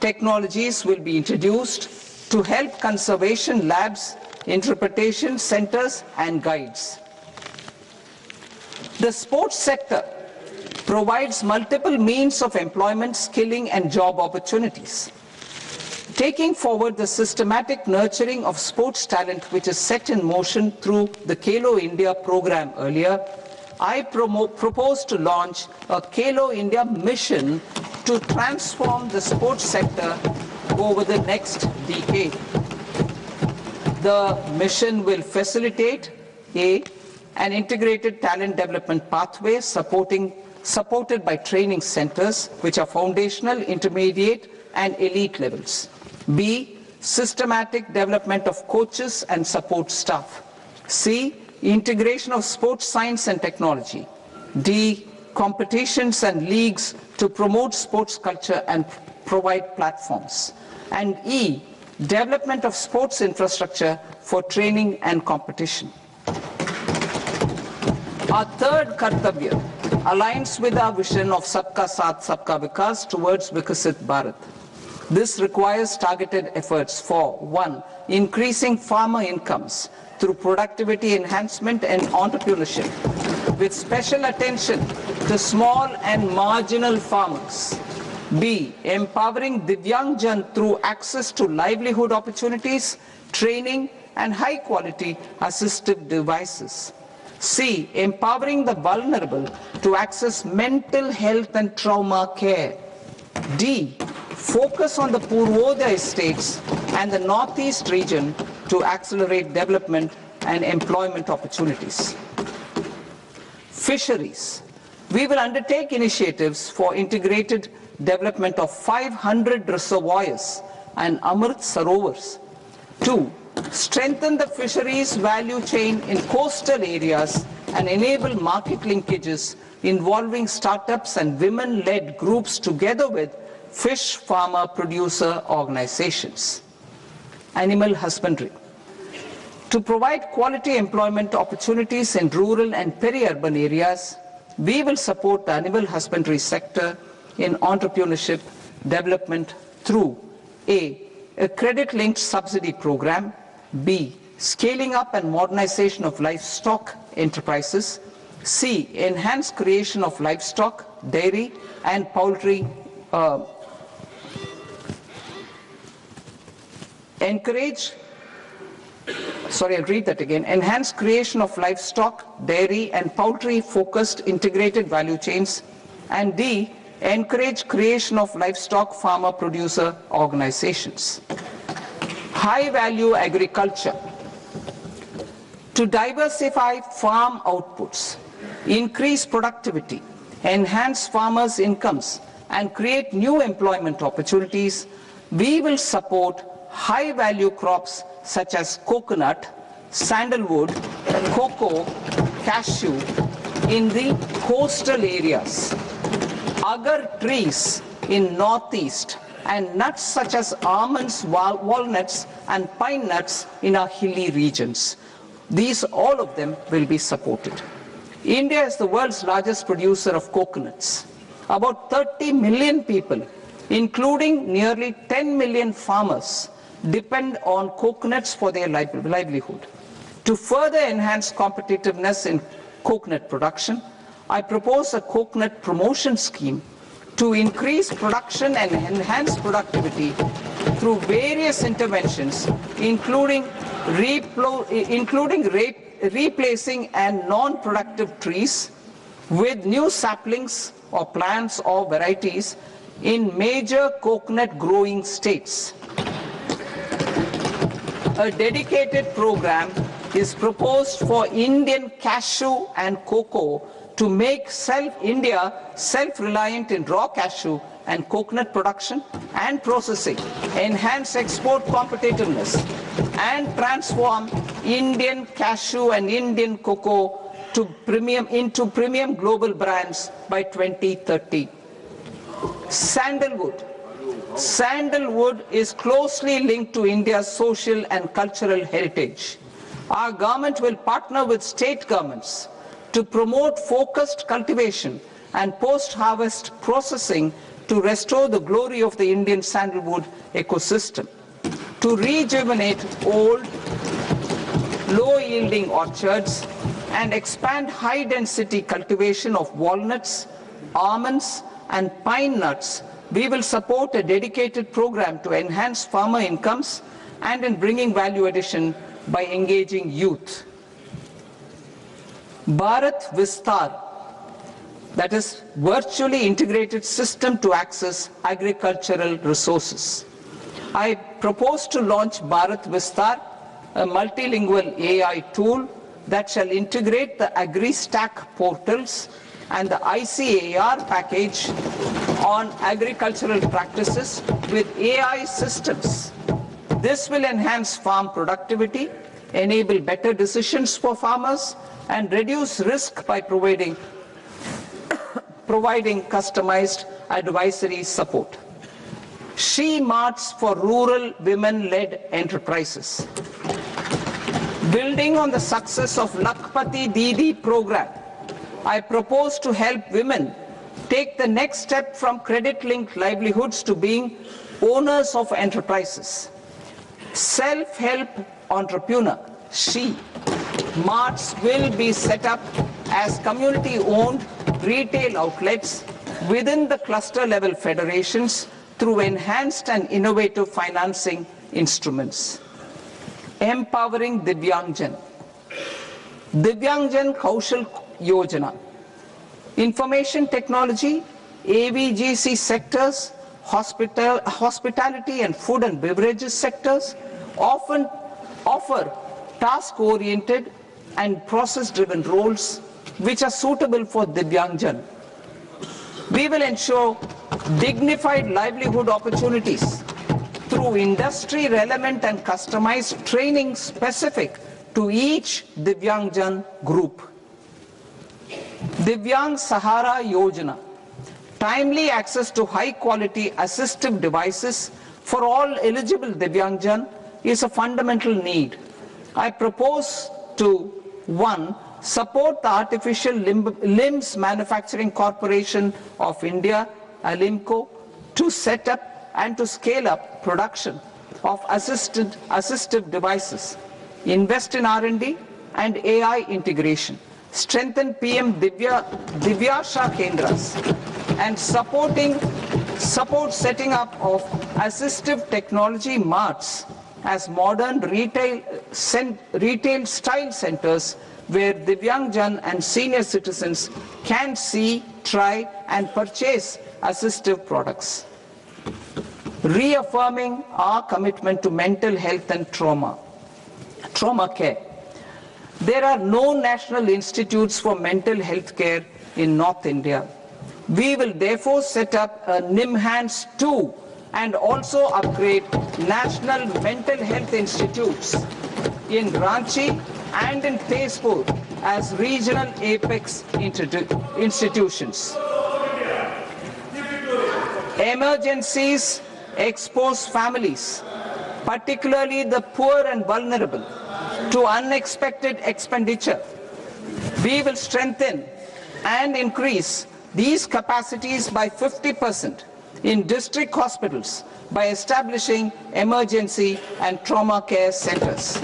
technologies will be introduced to help conservation labs, interpretation centers, and guides. The sports sector provides multiple means of employment, skilling, and job opportunities. Taking forward the systematic nurturing of sports talent which is set in motion through the Khelo India program earlier, I propose to launch a Khelo India mission to transform the sports sector over the next decade. The mission will facilitate an integrated talent development pathway supported by training centers which are foundational, intermediate, and elite levels. B, systematic development of coaches and support staff. C, integration of sports science and technology. D, competitions and leagues to promote sports culture and provide platforms. And E, development of sports infrastructure for training and competition. Our third Kartavya aligns with our vision of Sabka Saath, Sabka Vikas towards Vikasit Bharat. This requires targeted efforts for 1. Increasing farmer incomes through productivity enhancement and entrepreneurship, with special attention to small and marginal farmers. B. Empowering Divyangjan through access to livelihood opportunities, training, and high-quality assistive devices. C. Empowering the vulnerable to access mental health and trauma care. D. Focus on the Purvodaya states and the Northeast region to accelerate development and employment opportunities. Fisheries. We will undertake initiatives for integrated development of 500 reservoirs and Amrit Sarovars. 2. Strengthen the fisheries value chain in coastal areas and enable market linkages involving startups and women-led groups together with fish farmer producer organizations. Animal husbandry. To provide quality employment opportunities in rural and peri-urban areas, we will support the animal husbandry sector in entrepreneurship development through A. A credit-linked subsidy program, B. Scaling up and modernization of livestock enterprises, C. Enhanced creation of livestock, dairy and poultry, enhanced creation of livestock, dairy and poultry focused integrated value chains, and D. Encourage creation of livestock farmer producer organizations. High value agriculture. To diversify farm outputs, increase productivity, enhance farmers' incomes, and create new employment opportunities, we will support high value crops such as coconut, sandalwood, cocoa, cashew in the coastal areas, agar trees in northeast, and nuts such as almonds, walnuts, and pine nuts in our hilly regions. These, all of them, will be supported. India is the world's largest producer of coconuts. About 30 million people, including nearly 10 million farmers, depend on coconuts for their livelihood. To further enhance competitiveness in coconut production, I propose a coconut promotion scheme to increase production and enhance productivity through various interventions, including replacing and non-productive trees with new saplings or plants or varieties in major coconut growing states. A dedicated program is proposed for Indian cashew and cocoa to make India self-reliant in raw cashew and coconut production and processing, enhance export competitiveness, and transform Indian cashew and Indian cocoa into premium global brands by 2030. Sandalwood. Sandalwood is closely linked to India's social and cultural heritage. Our government will partner with state governments to promote focused cultivation and post-harvest processing to restore the glory of the Indian sandalwood ecosystem, to rejuvenate old, low-yielding orchards, and expand high-density cultivation of walnuts, almonds, and pine nuts. We will support a dedicated program to enhance farmer incomes and in bringing value addition by engaging youth. Bharat Vistar, that is virtually integrated system to access agricultural resources. I propose to launch Bharat Vistar, a multilingual AI tool that shall integrate the AgriStack portals and the ICAR package on agricultural practices with AI systems. This will enhance farm productivity, enable better decisions for farmers, and reduce risk by providing customized advisory support. She Marts for rural women-led enterprises. Building on the success of Lakpati Didi program, I propose to help women take the next step from credit-linked livelihoods to being owners of enterprises, self-help entrepreneur, she, marts will be set up as community-owned retail outlets within the cluster-level federations through enhanced and innovative financing instruments. Empowering Divyangjan. Divyangjan Kaushal Yojana. Information technology, AVGC sectors, hospitality and food and beverages sectors often offer task-oriented and process-driven roles which are suitable for Divyangjan. We will ensure dignified livelihood opportunities through industry-relevant and customized training specific to each Divyangjan group. Divyang Sahara Yojana. Timely access to high-quality assistive devices for all eligible Divyangjan is a fundamental need. I propose to 1. Support the Artificial Limbs Manufacturing Corporation of India, Alimco, to set up and to scale up production of assistive devices, invest in R&D and AI integration, strengthen PM Divyasha Kendras, and support setting up of assistive technology marts as modern retail style centers where Divyangjan and senior citizens can see, try and purchase assistive products. Reaffirming our commitment to mental health and trauma care. There are no national institutes for mental health care in North India. We will therefore set up a NIMHANS 2 and also upgrade national mental health institutes in Ranchi and in Tezpur as regional apex institutions. Emergencies expose families, particularly the poor and vulnerable, to unexpected expenditure. We will strengthen and increase these capacities by 50% in district hospitals by establishing emergency and trauma care centers.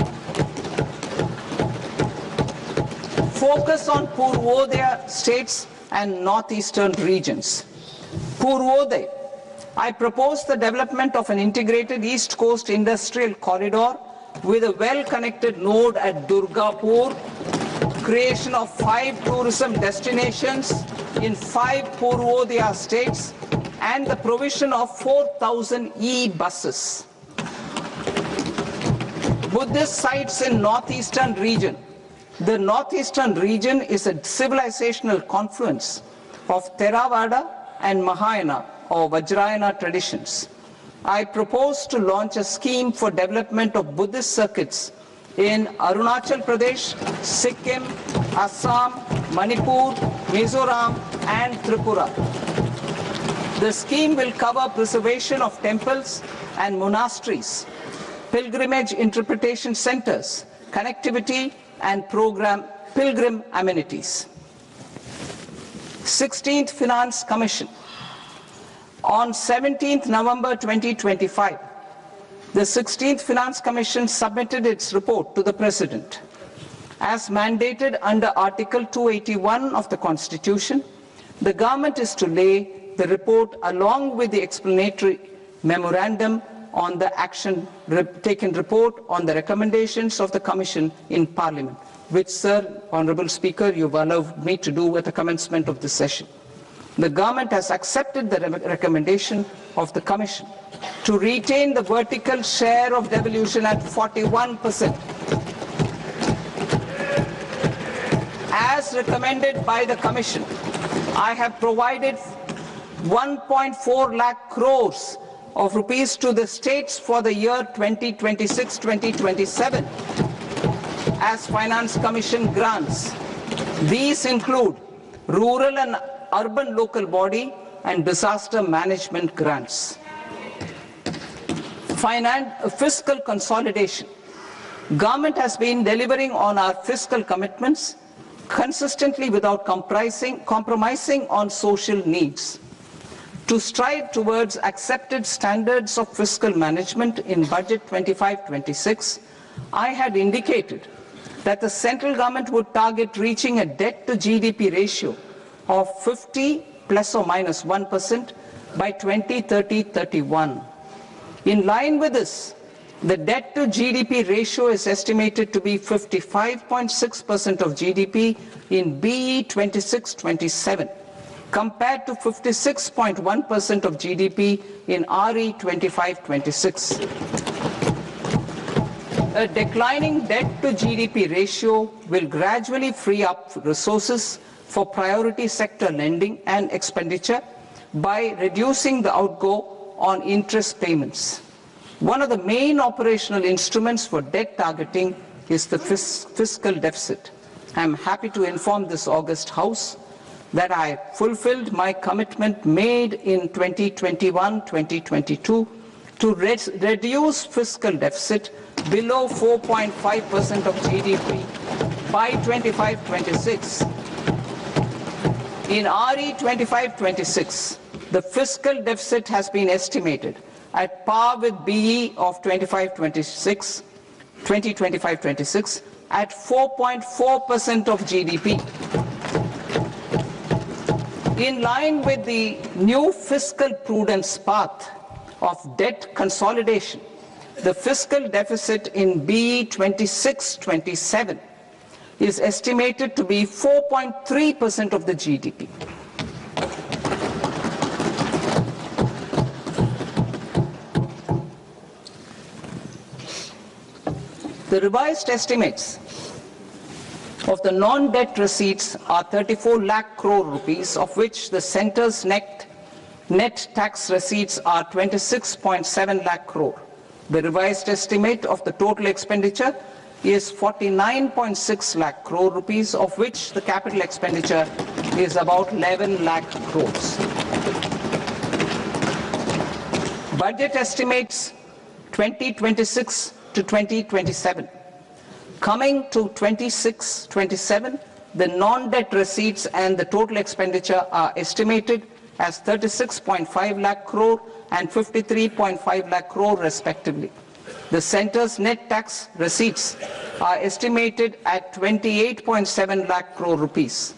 Focus on Purvodaya states and northeastern regions. Purvodaya. I propose the development of an integrated East Coast industrial corridor with a well-connected node at Durgapur, creation of 5 tourism destinations in 5 Purvodaya states, and the provision of 4,000 e-buses. Buddhist sites in northeastern region. The northeastern region is a civilizational confluence of Theravada and Mahayana or Vajrayana traditions. I propose to launch a scheme for development of Buddhist circuits in Arunachal Pradesh, Sikkim, Assam, Manipur, Mizoram and Tripura. The scheme will cover preservation of temples and monasteries, pilgrimage interpretation centers, connectivity and pilgrim amenities. 16th Finance Commission. On 17th November 2025, the 16th Finance Commission submitted its report to the President. As mandated under Article 281 of the Constitution, the government is to lay the report along with the explanatory memorandum on the action taken report on the recommendations of the Commission in Parliament, which, Sir, Honourable Speaker, you've allowed me to do at the commencement of this session. The government has accepted the recommendation of the Commission to retain the vertical share of devolution at 41%. As recommended by the Commission, I have provided 1.4 lakh crores of rupees to the states for the year 2026-2027 as Finance Commission grants. These include rural and urban local body and disaster management grants. Fiscal consolidation. Government has been delivering on our fiscal commitments consistently without compromising on social needs. To strive towards accepted standards of fiscal management in Budget 25-26, I had indicated that the central government would target reaching a debt to GDP ratio of 50 plus or minus 1% by 2030-31. In line with this, the debt to GDP ratio is estimated to be 55.6% of GDP in BE 26-27, compared to 56.1% of GDP in RE 25-26. A declining debt to GDP ratio will gradually free up resources for priority sector lending and expenditure by reducing the outgo on interest payments. One of the main operational instruments for debt targeting is the fiscal deficit. I am happy to inform this august House that I fulfilled my commitment made in 2021-2022 to reduce fiscal deficit below 4.5% of GDP by 25-26. In RE 25-26, the fiscal deficit has been estimated at par with BE of 2025-26 at 4.4% of GDP. In line with the new fiscal prudence path of debt consolidation, the fiscal deficit in BE 26-27 is estimated to be 4.3% of the GDP. The revised estimates of the non-debt receipts are 34 lakh crore rupees, of which the centre's net tax receipts are 26.7 lakh crore. The revised estimate of the total expenditure is 49.6 lakh crore rupees, of which the capital expenditure is about 11 lakh crores. Budget estimates 2026 to 2027. Coming to 26-27, the non-debt receipts and the total expenditure are estimated as 36.5 lakh crore and 53.5 lakh crore respectively. The centre's net tax receipts are estimated at 28.7 lakh crore rupees.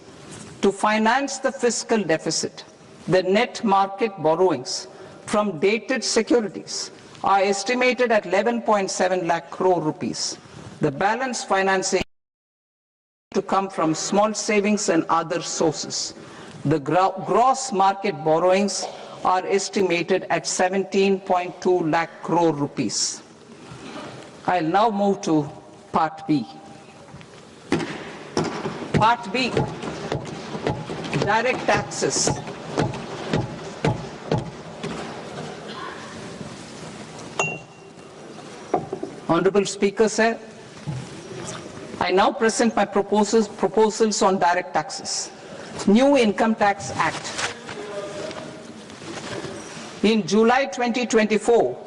To finance the fiscal deficit, the net market borrowings from dated securities are estimated at 11.7 lakh crore rupees. The balance financing to come from small savings and other sources. The gross market borrowings are estimated at 17.2 lakh crore rupees. I'll now move to Part B. Part B, direct taxes. Honorable Speaker, sir, I now present my proposals on direct taxes. New Income Tax Act. In July 2024,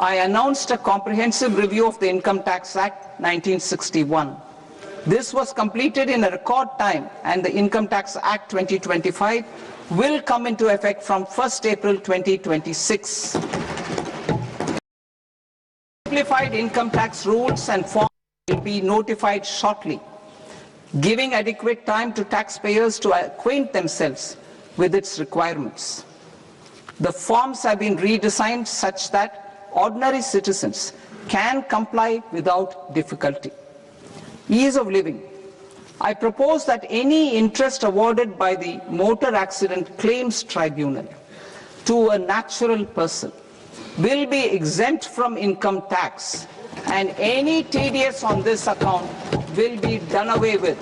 I announced a comprehensive review of the Income Tax Act 1961. This was completed in a record time, and the Income Tax Act 2025 will come into effect from 1st April 2026. Simplified income tax rules and forms will be notified shortly, giving adequate time to taxpayers to acquaint themselves with its requirements. The forms have been redesigned such that ordinary citizens can comply without difficulty. Ease of living. I propose that any interest awarded by the Motor Accident Claims Tribunal to a natural person will be exempt from income tax, and any TDS on this account will be done away with.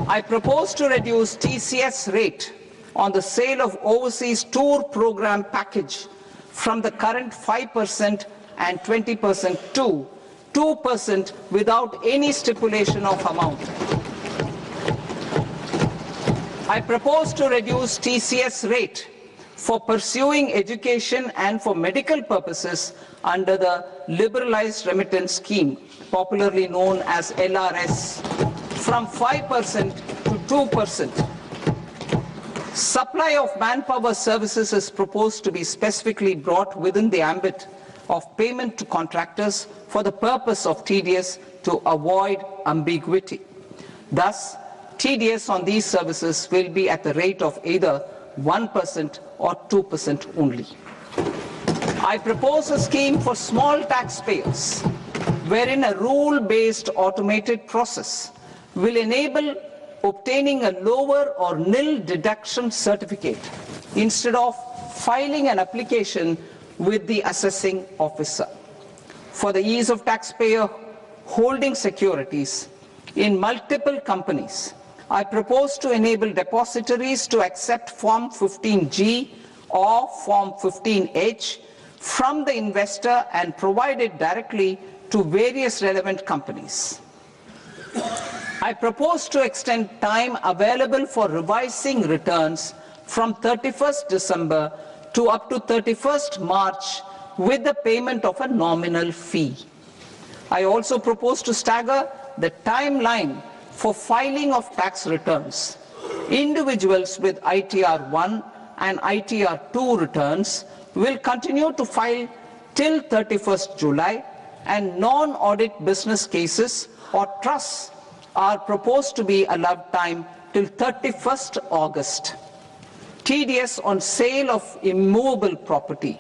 I propose to reduce TCS rate on the sale of overseas tour program package from the current 5% and 20% to 2% without any stipulation of amount. I propose to reduce TCS rate for pursuing education and for medical purposes under the Liberalized Remittance Scheme, popularly known as LRS, from 5% to 2%. Supply of manpower services is proposed to be specifically brought within the ambit of payment to contractors for the purpose of TDS to avoid ambiguity. Thus, TDS on these services will be at the rate of either 1% or 2% only. I propose a scheme for small taxpayers wherein a rule-based automated process will enable obtaining a lower or nil deduction certificate instead of filing an application with the assessing officer. For the ease of taxpayer holding securities in multiple companies, I propose to enable depositories to accept Form 15G or Form 15H from the investor and provide it directly to various relevant companies. I propose to extend time available for revising returns from 31st December to up to 31st March with the payment of a nominal fee. I also propose to stagger the timeline for filing of tax returns. Individuals with ITR 1 and ITR 2 returns will continue to file till 31st July, and non-audit business cases or trusts are proposed to be allowed time till 31st August. TDS on sale of immovable property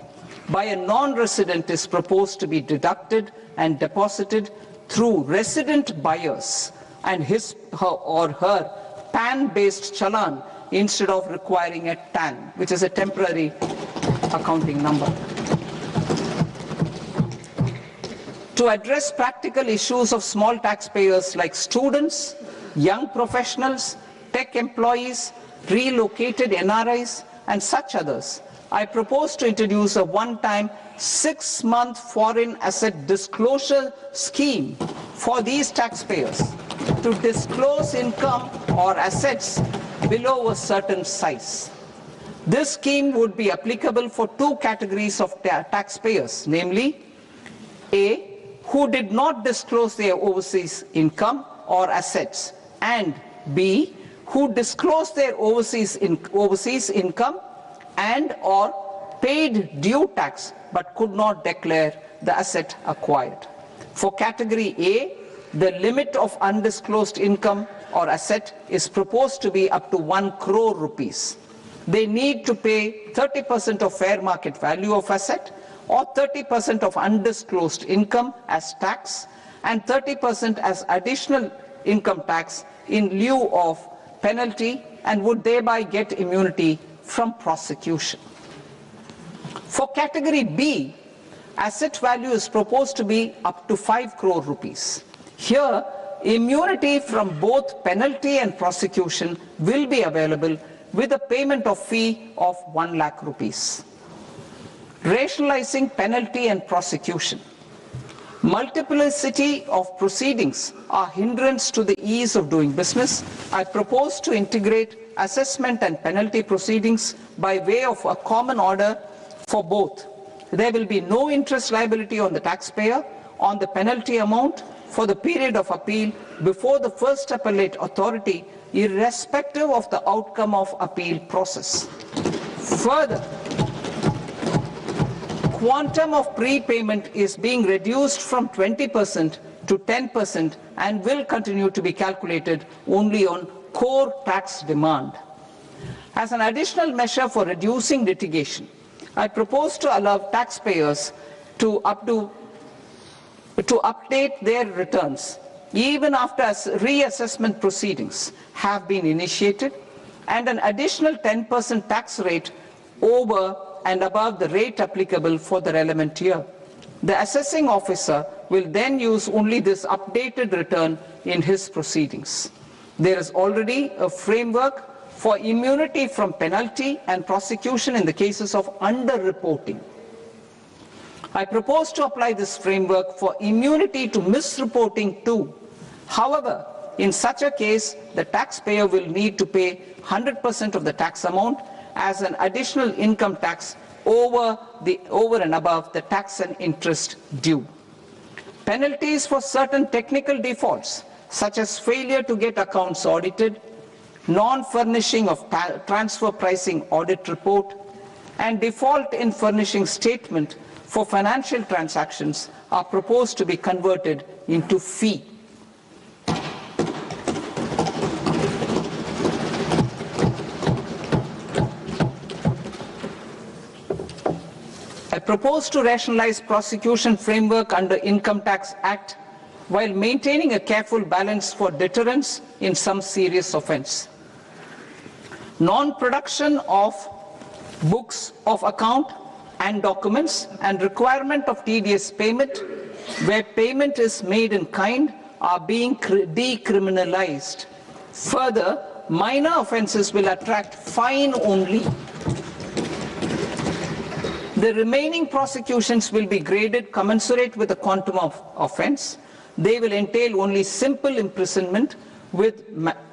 by a non-resident is proposed to be deducted and deposited through resident buyers and his or her PAN-based challan instead of requiring a TAN, which is a temporary accounting number. To address practical issues of small taxpayers like students, young professionals, tech employees, relocated NRIs, and such others, I propose to introduce a one-time 6-month foreign asset disclosure scheme for these taxpayers to disclose income or assets below a certain size. This scheme would be applicable for two categories of taxpayers, namely A, who did not disclose their overseas income or assets, and B, who disclosed their overseas income and or paid due tax but could not declare the asset acquired. For category A, the limit of undisclosed income or asset is proposed to be up to 1 crore rupees. They need to pay 30% of fair market value of asset or 30% of undisclosed income as tax and 30% as additional income tax in lieu of penalty, and would thereby get immunity from prosecution. For category B, asset value is proposed to be up to 5 crore rupees. Here, immunity from both penalty and prosecution will be available with a payment of fee of 1 lakh rupees. Rationalizing penalty and prosecution. Multiplicity of proceedings are hindrance to the ease of doing business. I propose to integrate assessment and penalty proceedings by way of a common order for both. There will be no interest liability on the taxpayer on the penalty amount for the period of appeal before the first appellate authority, irrespective of the outcome of appeal process. Further, quantum of prepayment is being reduced from 20% to 10% and will continue to be calculated only on core tax demand. As an additional measure for reducing litigation, I propose to allow taxpayers to update their returns even after reassessment proceedings have been initiated, and an additional 10% tax rate over and above the rate applicable for the relevant year. The assessing officer will then use only this updated return in his proceedings. There is already a framework for immunity from penalty and prosecution in the cases of underreporting. I propose to apply this framework for immunity to misreporting too. However, in such a case, the taxpayer will need to pay 100% of the tax amount as an additional income tax over and above the tax and interest due. Penalties for certain technical defaults, such as failure to get accounts audited, non-furnishing of transfer pricing audit report, and default in furnishing statement for financial transactions are proposed to be converted into fee. I propose to rationalize prosecution framework under Income Tax Act while maintaining a careful balance for deterrence in some serious offence. Non-production of books of account and documents and requirement of TDS payment where payment is made in kind are being decriminalized. Further, minor offences will attract fine only. The remaining prosecutions will be graded commensurate with the quantum of offence. They will entail only simple imprisonment with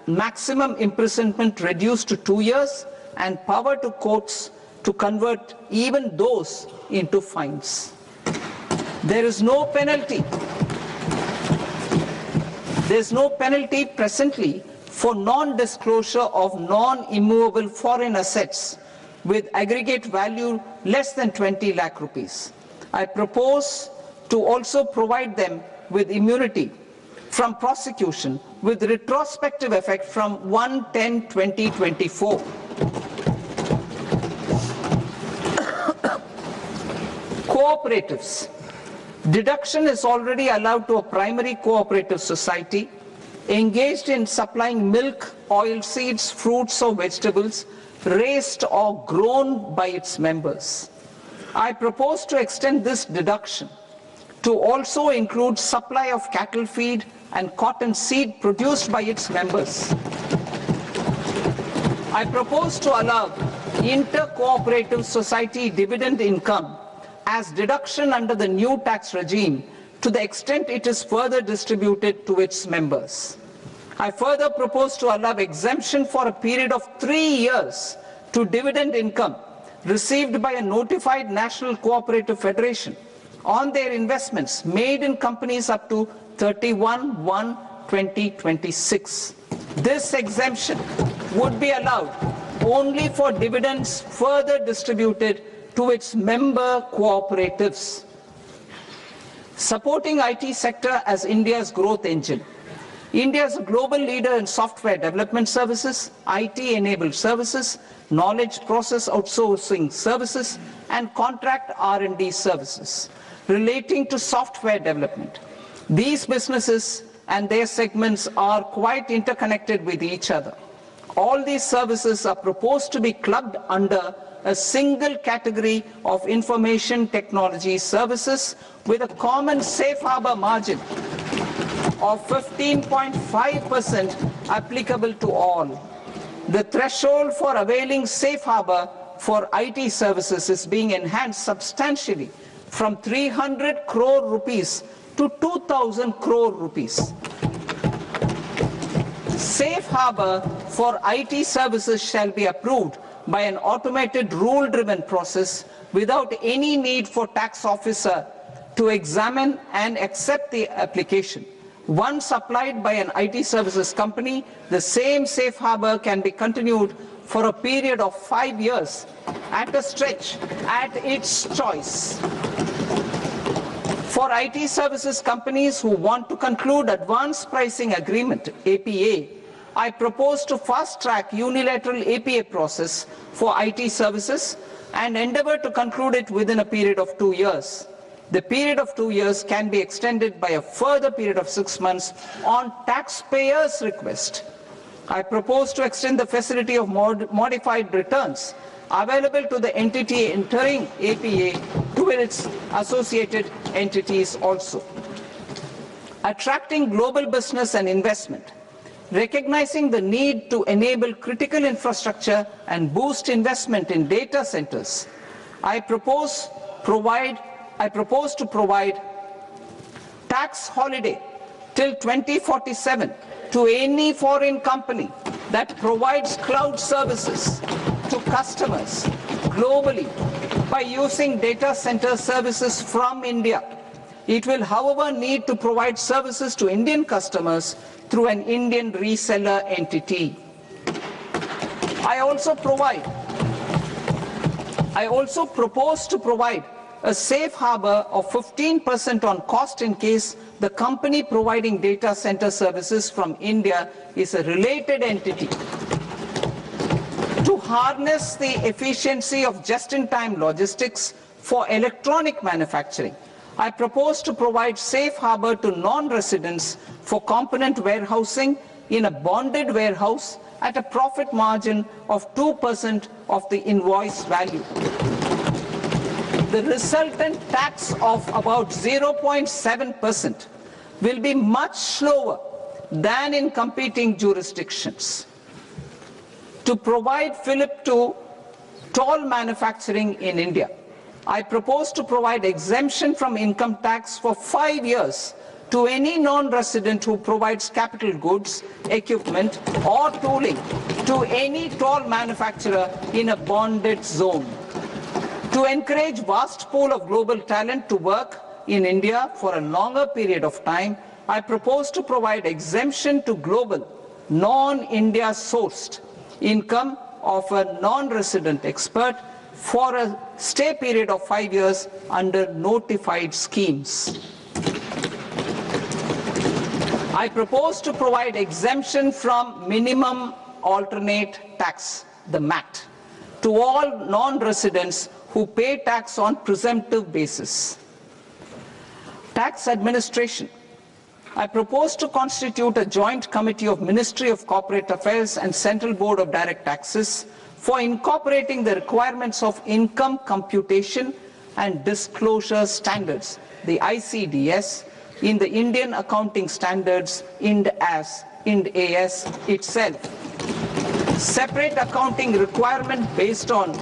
maximum imprisonment reduced to 2 years and power to courts to convert even those into fines. There is no penalty. There is no penalty presently for non-disclosure of non-immovable foreign assets with aggregate value less than 20 lakh rupees. I propose to also provide them with immunity from prosecution with retrospective effect from 1/10/2024. Cooperatives. Deduction is already allowed to a primary cooperative society engaged in supplying milk, oilseeds, fruits or vegetables raised or grown by its members. I propose to extend this deduction to also include supply of cattle feed and cotton seed produced by its members. I propose to allow inter-cooperative society dividend income as deduction under the new tax regime to the extent it is further distributed to its members. I further propose to allow exemption for a period of 3 years to dividend income received by a notified national cooperative federation on their investments made in companies up to 31/1/2026. This exemption would be allowed only for dividends further distributed to its member cooperatives. Supporting IT sector as India's growth engine. India is a global leader in software development services, IT-enabled services, knowledge process outsourcing services, and contract R&D services relating to software development. These businesses and their segments are quite interconnected with each other. All these services are proposed to be clubbed under a single category of information technology services with a common safe harbor margin of 15.5% applicable to all. The threshold for availing safe harbor for IT services is being enhanced substantially from 300 crore rupees to 2,000 crore rupees. Safe harbor for IT services shall be approved by an automated rule-driven process without any need for tax officer to examine and accept the application. Once applied by an IT services company, the same safe harbor can be continued for a period of 5 years at a stretch at its choice. For IT services companies who want to conclude advanced pricing agreement, APA, I propose to fast-track unilateral APA process for IT services and endeavor to conclude it within a period of 2 years. The period of 2 years can be extended by a further period of 6 months on taxpayers' request. I propose to extend the facility of modified returns available to the entity entering APA to its associated entities also. Attracting global business and investment. Recognizing the need to enable critical infrastructure and boost investment in data centers, I propose to provide tax holiday till 2047 to any foreign company that provides cloud services to customers globally by using data center services from India. It will, however, need to provide services to Indian customers through an Indian reseller entity. I also propose to provide a safe harbor of 15% on cost in case the company providing data center services from India is a related entity. To harness the efficiency of just-in-time logistics for electronic manufacturing, I propose to provide safe harbor to non-residents for component warehousing in a bonded warehouse at a profit margin of 2% of the invoice value. The resultant tax of about 0.7% will be much lower than in competing jurisdictions. To provide fillip to toll manufacturing in India, I propose to provide exemption from income tax for 5 years to any non-resident who provides capital goods, equipment, or tooling to any toll manufacturer in a bonded zone. To encourage vast pool of global talent to work in India for a longer period of time, I propose to provide exemption to global, non-India sourced income of a non-resident expert for a stay period of 5 years under notified schemes. I propose to provide exemption from minimum alternate tax, the MAT, to all non-residents who pay tax on presumptive basis. Tax administration. I propose to constitute a joint committee of Ministry of Corporate Affairs and Central Board of Direct Taxes for incorporating the requirements of income computation and disclosure standards, the ICDS, in the Indian Accounting Standards, Ind AS itself. Separate accounting requirement based on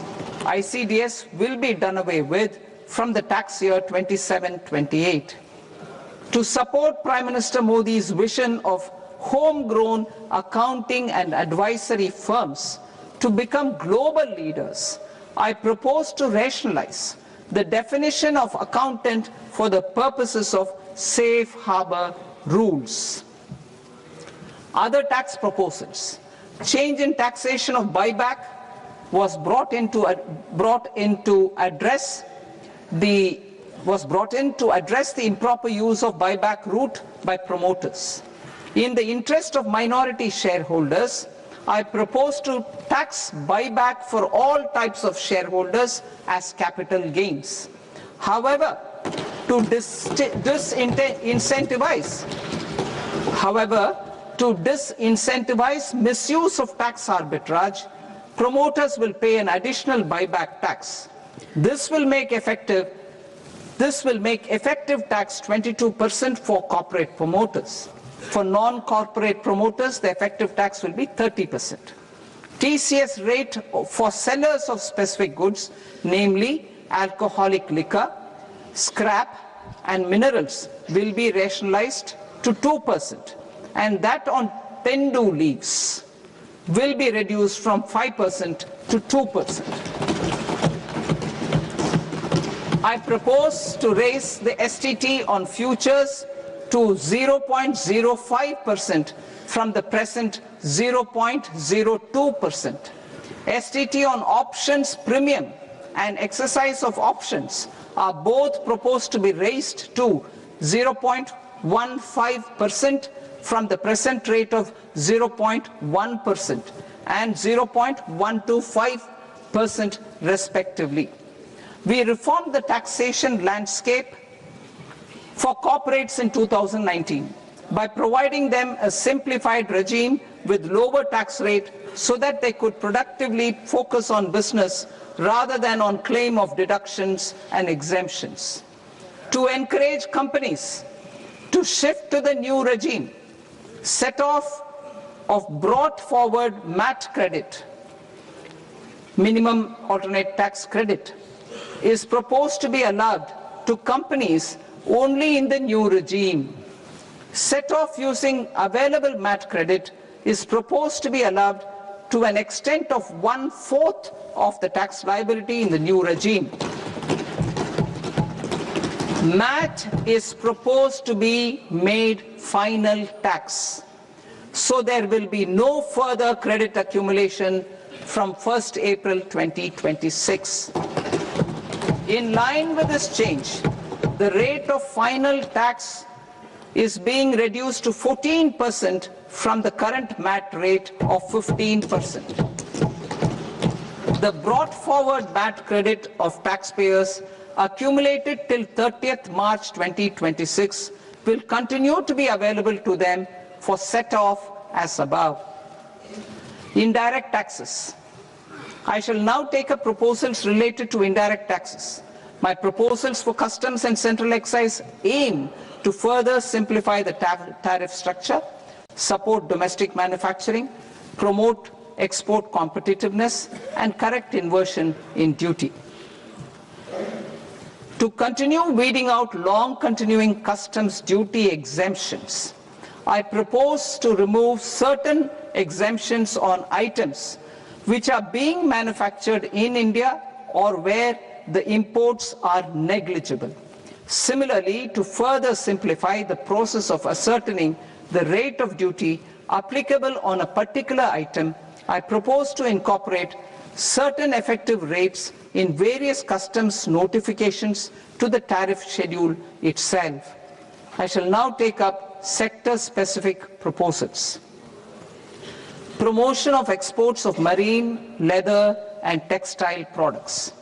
ICDS will be done away with from the tax year 27-28. To support Prime Minister Modi's vision of homegrown accounting and advisory firms to become global leaders, I propose to rationalize the definition of accountant for the purposes of safe harbor rules. Other tax proposals. Change in taxation of buyback was brought in to address the improper use of buyback route by promoters. In the interest of minority shareholders, I propose to tax buyback for all types of shareholders as capital gains. However, to disincentivize misuse of tax arbitrage, promoters will pay an additional buyback tax. This will make effective tax 22% for corporate promoters. For non-corporate promoters, the effective tax will be 30%. TCS rate for sellers of specific goods, namely alcoholic liquor, scrap, and minerals, will be rationalized to 2%, and that on tendu leaves will be reduced from 5% to 2%. I propose to raise the STT on futures to 0.05% from the present 0.02%. STT on options premium and exercise of options are both proposed to be raised to 0.15% from the present rate of 0.1% and 0.125% respectively. We reformed the taxation landscape for corporates in 2019 by providing them a simplified regime with lower tax rate so that they could productively focus on business rather than on claim of deductions and exemptions. To encourage companies to shift to the new regime, set off of brought forward MAT credit, minimum alternate tax credit, is proposed to be allowed to companies only in the new regime. Set off using available MAT credit is proposed to be allowed to an extent of 1/4 of the tax liability in the new regime. MAT is proposed to be made final tax, so there will be no further credit accumulation from 1st April 2026. In line with this change, the rate of final tax is being reduced to 14% from the current MAT rate of 15%. The brought forward MAT credit of taxpayers accumulated till 30th March 2026 will continue to be available to them for set-off as above. Indirect taxes. I shall now take up proposals related to indirect taxes. My proposals for customs and central excise aim to further simplify the tariff structure, support domestic manufacturing, promote export competitiveness, and correct inversion in duty. To continue weeding out long continuing customs duty exemptions, I propose to remove certain exemptions on items which are being manufactured in India or where the imports are negligible. Similarly, to further simplify the process of ascertaining the rate of duty applicable on a particular item, I propose to incorporate certain effective rates in various customs notifications to the tariff schedule itself. I shall now take up sector-specific proposals. Promotion of exports of marine, leather, and textile products.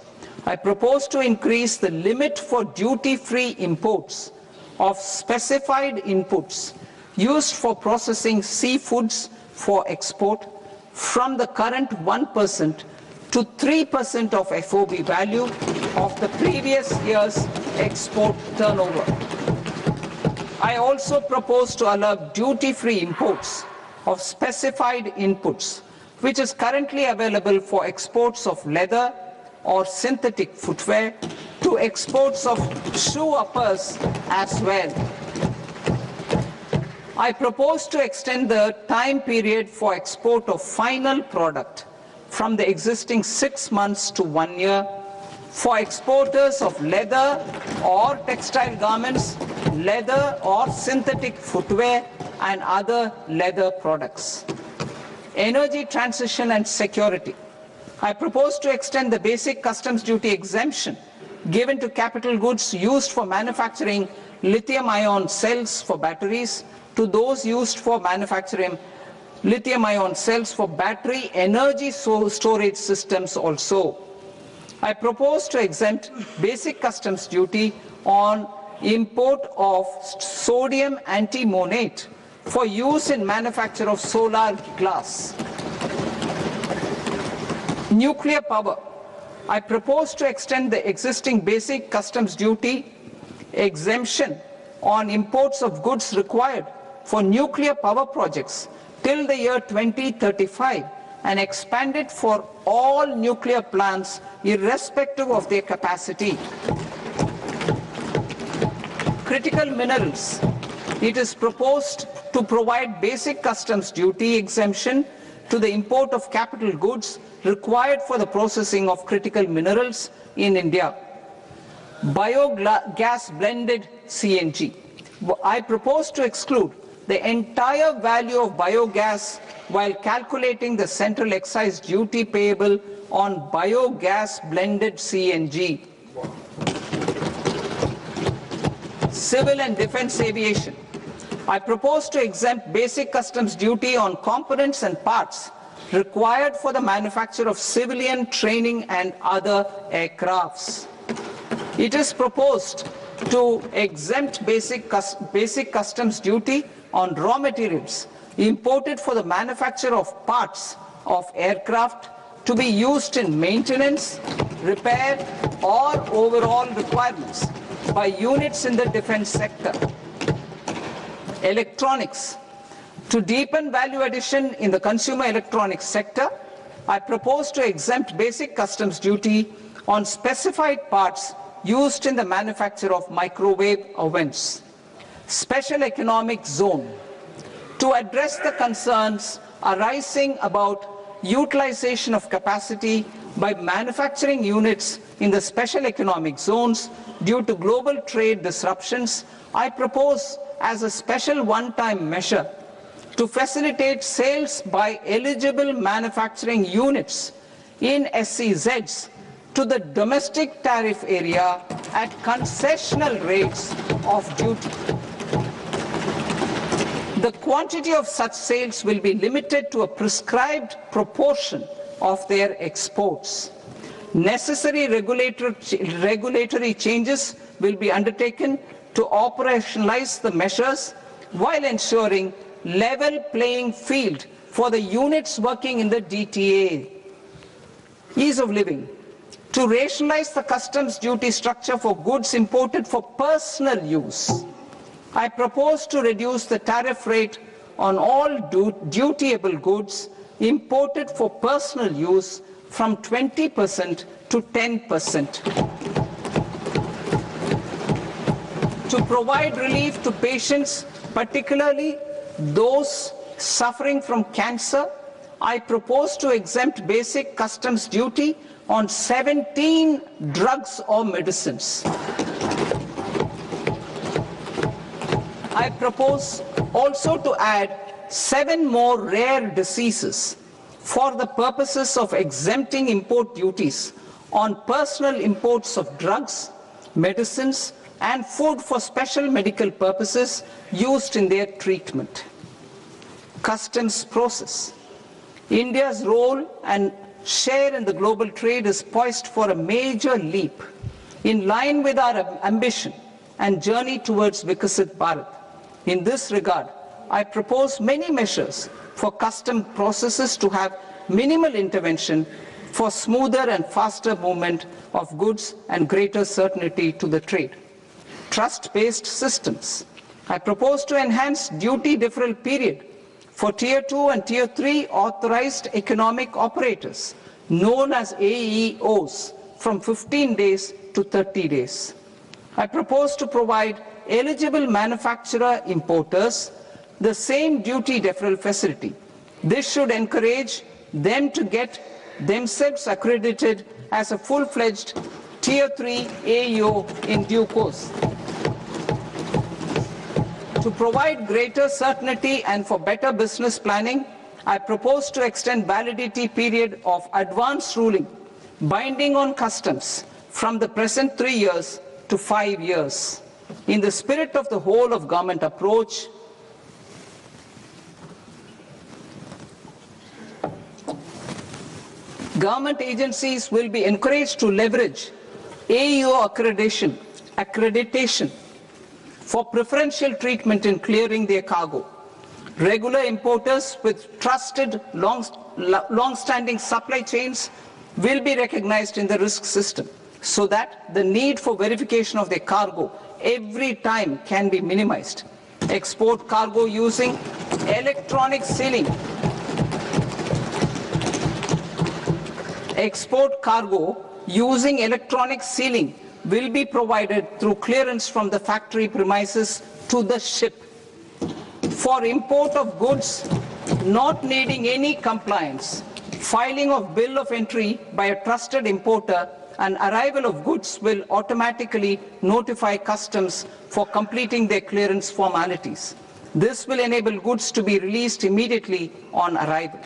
I propose to increase the limit for duty-free imports of specified inputs used for processing seafoods for export from the current 1% to 3% of FOB value of the previous year's export turnover. I also propose to allow duty-free imports of specified inputs, which is currently available for exports of leather or synthetic footwear, to exports of shoe uppers as well. I propose to extend the time period for export of final product from the existing 6 months to 1 year for exporters of leather or textile garments, leather or synthetic footwear, and other leather products. Energy transition and security. I propose to extend the basic customs duty exemption given to capital goods used for manufacturing lithium-ion cells for batteries to those used for manufacturing lithium-ion cells for battery energy storage systems also. I propose to exempt basic customs duty on import of sodium antimonate for use in manufacture of solar glass. Nuclear power. I propose to extend the existing basic customs duty exemption on imports of goods required for nuclear power projects till the year 2035 and expand it for all nuclear plants irrespective of their capacity. Critical minerals. It is proposed to provide basic customs duty exemption to the import of capital goods required for the processing of critical minerals in India. Biogas blended CNG. I propose to exclude the entire value of biogas while calculating the central excise duty payable on biogas blended CNG. Civil and defense aviation. I propose to exempt basic customs duty on components and parts required for the manufacture of civilian training and other aircrafts. It is proposed to exempt basic customs duty on raw materials imported for the manufacture of parts of aircraft to be used in maintenance, repair, or overall requirements by units in the defense sector. Electronics. To deepen value addition in the consumer electronics sector, I propose to exempt basic customs duty on specified parts used in the manufacture of microwave ovens. Special economic zone. To address the concerns arising about utilization of capacity by manufacturing units in the special economic zones due to global trade disruptions, I propose as a special one-time measure to facilitate sales by eligible manufacturing units in SEZs to the domestic tariff area at concessional rates of duty. The quantity of such sales will be limited to a prescribed proportion of their exports. Necessary regulatory changes will be undertaken to operationalize the measures while ensuring level playing field for the units working in the DTA. Ease of living. To rationalize the customs duty structure for goods imported for personal use, I propose to reduce the tariff rate on all dutiable goods imported for personal use from 20% to 10%. To provide relief to patients, particularly those suffering from cancer, I propose to exempt basic customs duty on 17 drugs or medicines. I propose also to add 7 more rare diseases for the purposes of exempting import duties on personal imports of drugs, medicines, and food for special medical purposes used in their treatment. Customs process. India's role and share in the global trade is poised for a major leap in line with our ambition and journey towards Viksit Bharat. In this regard, I propose many measures for custom processes to have minimal intervention for smoother and faster movement of goods and greater certainty to the trade. Trust-based systems. I propose to enhance duty deferral period for Tier 2 and Tier 3 authorized economic operators, known as AEOs, from 15 days to 30 days. I propose to provide eligible manufacturer importers the same duty deferral facility. This should encourage them to get themselves accredited as a full-fledged Tier 3 AEO in due course. To provide greater certainty and for better business planning, I propose to extend validity period of advance ruling binding on customs from the present 3 years to 5 years. In the spirit of the whole of government approach, government agencies will be encouraged to leverage AEO accreditation for preferential treatment in clearing their cargo. Regular importers with trusted long-standing supply chains will be recognized in the risk system so that the need for verification of their cargo every time can be minimized. Export cargo using electronic sealing. Export cargo using electronic sealing will be provided through clearance from the factory premises to the ship. For import of goods not needing any compliance, filing of bill of entry by a trusted importer and arrival of goods will automatically notify customs for completing their clearance formalities. This will enable goods to be released immediately on arrival.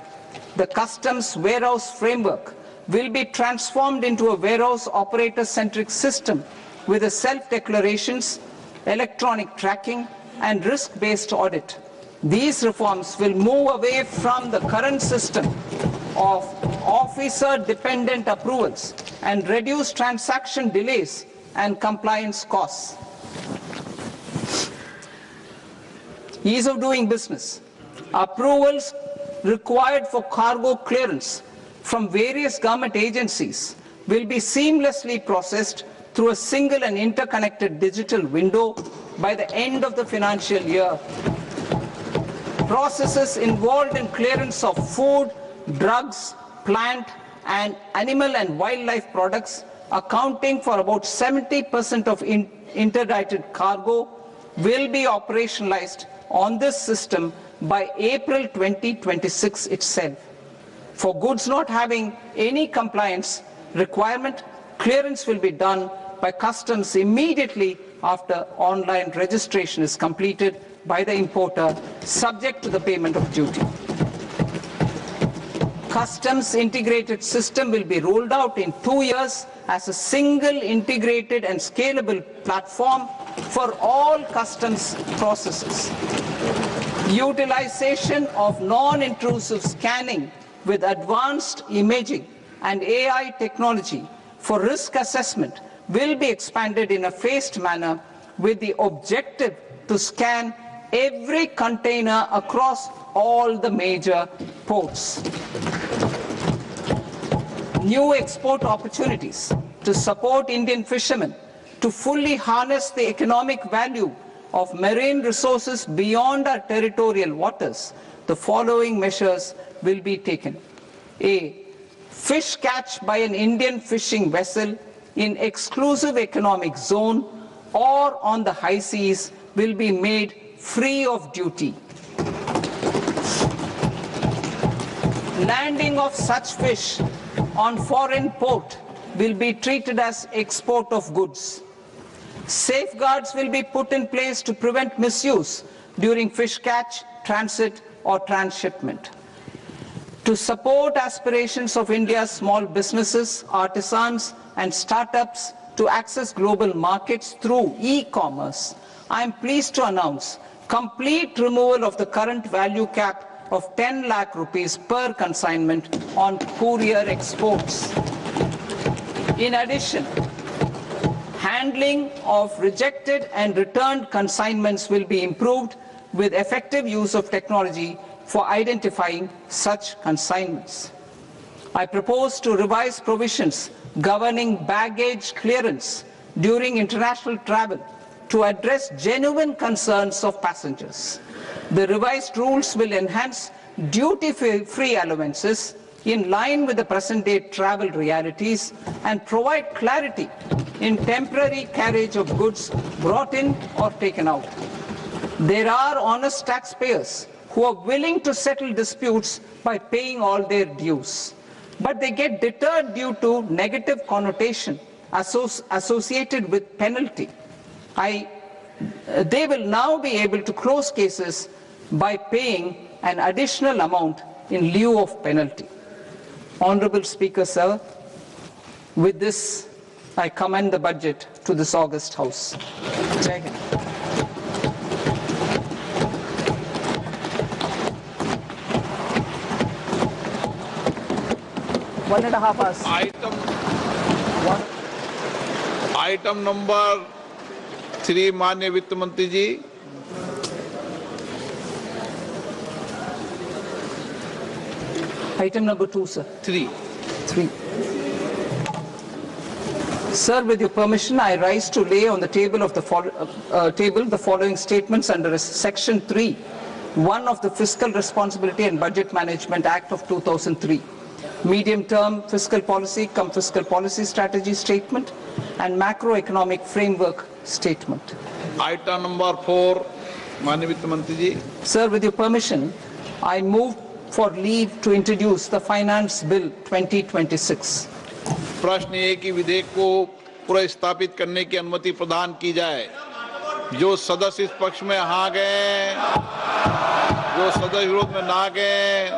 The customs warehouse framework will be transformed into a warehouse operator-centric system with a self-declarations, electronic tracking, and risk-based audit. These reforms will move away from the current system of officer-dependent approvals and reduce transaction delays and compliance costs. Ease of doing business. Approvals required for cargo clearance from various government agencies will be seamlessly processed through a single and interconnected digital window by the end of the financial year. Processes involved in clearance of food, drugs, plant, and animal and wildlife products, accounting for about 70% of interdicted cargo, will be operationalized on this system by April 2026 itself. For goods not having any compliance requirement, clearance will be done by customs immediately after online registration is completed by the importer, subject to the payment of duty. Customs integrated system will be rolled out in 2 years as a single integrated and scalable platform for all customs processes. Utilization of non-intrusive scanning with advanced imaging and AI technology for risk assessment will be expanded in a phased manner with the objective to scan every container across all the major ports. New export opportunities to support Indian fishermen to fully harness the economic value of marine resources beyond our territorial waters. The following measures will be taken. A. Fish catch by an Indian fishing vessel in exclusive economic zone or on the high seas will be made free of duty. Landing of such fish on foreign port will be treated as export of goods. Safeguards will be put in place to prevent misuse during fish catch, transit or transshipment. To support aspirations of India's small businesses, artisans and startups to access global markets through e-commerce, I am pleased to announce complete removal of the current value cap of 10 lakh rupees per consignment on courier exports. In addition, handling of rejected and returned consignments will be improved with effective use of technology for identifying such consignments. I propose to revise provisions governing baggage clearance during international travel to address genuine concerns of passengers. The revised rules will enhance duty-free allowances in line with the present-day travel realities and provide clarity in temporary carriage of goods brought in or taken out. There are honest taxpayers who are willing to settle disputes by paying all their dues, but they get deterred due to negative connotation associated with penalty. They will now be able to close cases by paying an additional amount in lieu of penalty. Honorable Speaker, sir, with this I commend the budget to this august House. Jai Hind. One and a half hours. Item number 3 माननीय वित्त मंत्री जी। Item number 2, sir. 3. Sir, with your permission, I rise to lay on the table of the following statements under Section 3, 1 of the Fiscal Responsibility and Budget Management Act of 2003. Medium-term fiscal policy cum fiscal policy strategy statement and macroeconomic framework statement. Item number 4 माननीय वित्त मंत्री जी। Sir, with your permission, I move for leave to introduce the Finance Bill 2026. प्रश्न ये कि विधेयक को पुनर्स्थापित करने की अनुमति प्रदान की जाए। जो सदस्य इस पक्ष में हाँ गए, जो सदस्य विरोध में ना गए,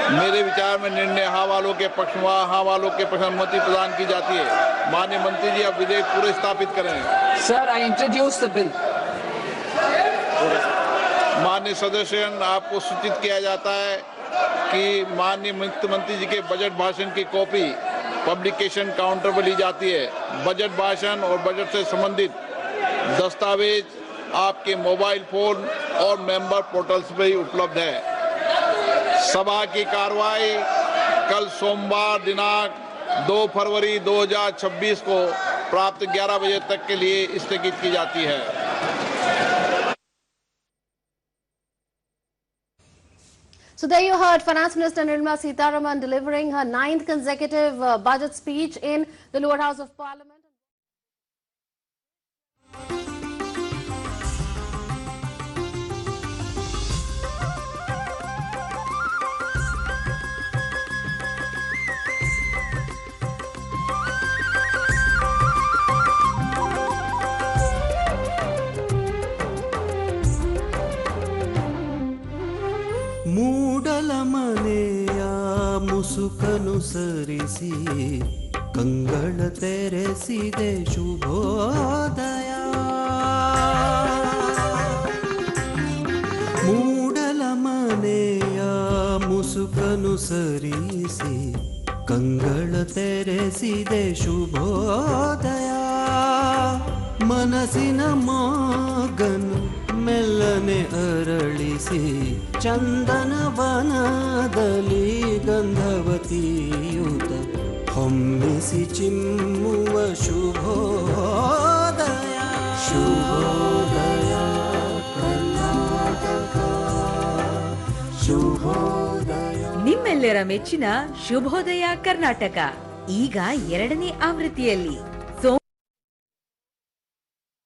मेरे विचार में निर्णय हाँ वालों के पक्ष में, हाँ वालों के पक्ष में अनुमति प्रदान की जाती है। माननीय मंत्री जी, अब विधेयक पुनर्स्थापित करें। Sir, I introduce the bill. माननीय सदस्यगण, आपको सूचित किया जाता है कि माननीय वित्त मंत्री जी के बजट भाषण की कॉपी पब्लिकेशन काउंटर पर ली जाती है। बजट भाषण और बजट से संबंधित दस्तावेज आपके मोबाइल फोन और मेंबर पोर्टल्स पर ही उपलब्ध है। सभा की कार्रवाई कल सोमवार दिनांक 2 फरवरी 2026 को प्राप्त 11 बजे तक के लिए स्थगित की जाती है। So there you heard Finance Minister Nirmala Sitharaman delivering her 9th consecutive budget speech in the lower house of Parliament. ಮೂಡಲ ಮನೆಯ ಮುಸುಕನು ಸರಿಸಿ ಕಂಗಳ ತೆರೆಸಿದೆ ಶುಭೋದಯ. ಮೂಡಲ ಮನೆಯ ಮುಸುಕನು ಸರಿಸಿ ಕಂಗಳ ತೆರೆಸಿದೆ ಶುಭೋದಯ. ಮನಸ್ಸಿನ ಮಗನು ಮೆಲ್ಲನೆ ಅರಳಿಸಿ ಚಂದನ ವನದಲ್ಲಿ ಗಂಧವತಿಯುತ ಹೊಮ್ಮಿಸಿ ಚಿಮ್ಮುವ ಶುಭೋದಯ. ಶುಭೋದಯ ಕರ್ನಾಟಕ, ಶುಭೋದಯ. ನಿಮ್ಮೆಲ್ಲರ ಮೆಚ್ಚಿನ ಶುಭೋದಯ ಕರ್ನಾಟಕ ಈಗ 2ನೇ ಆವೃತ್ತಿಯಲ್ಲಿ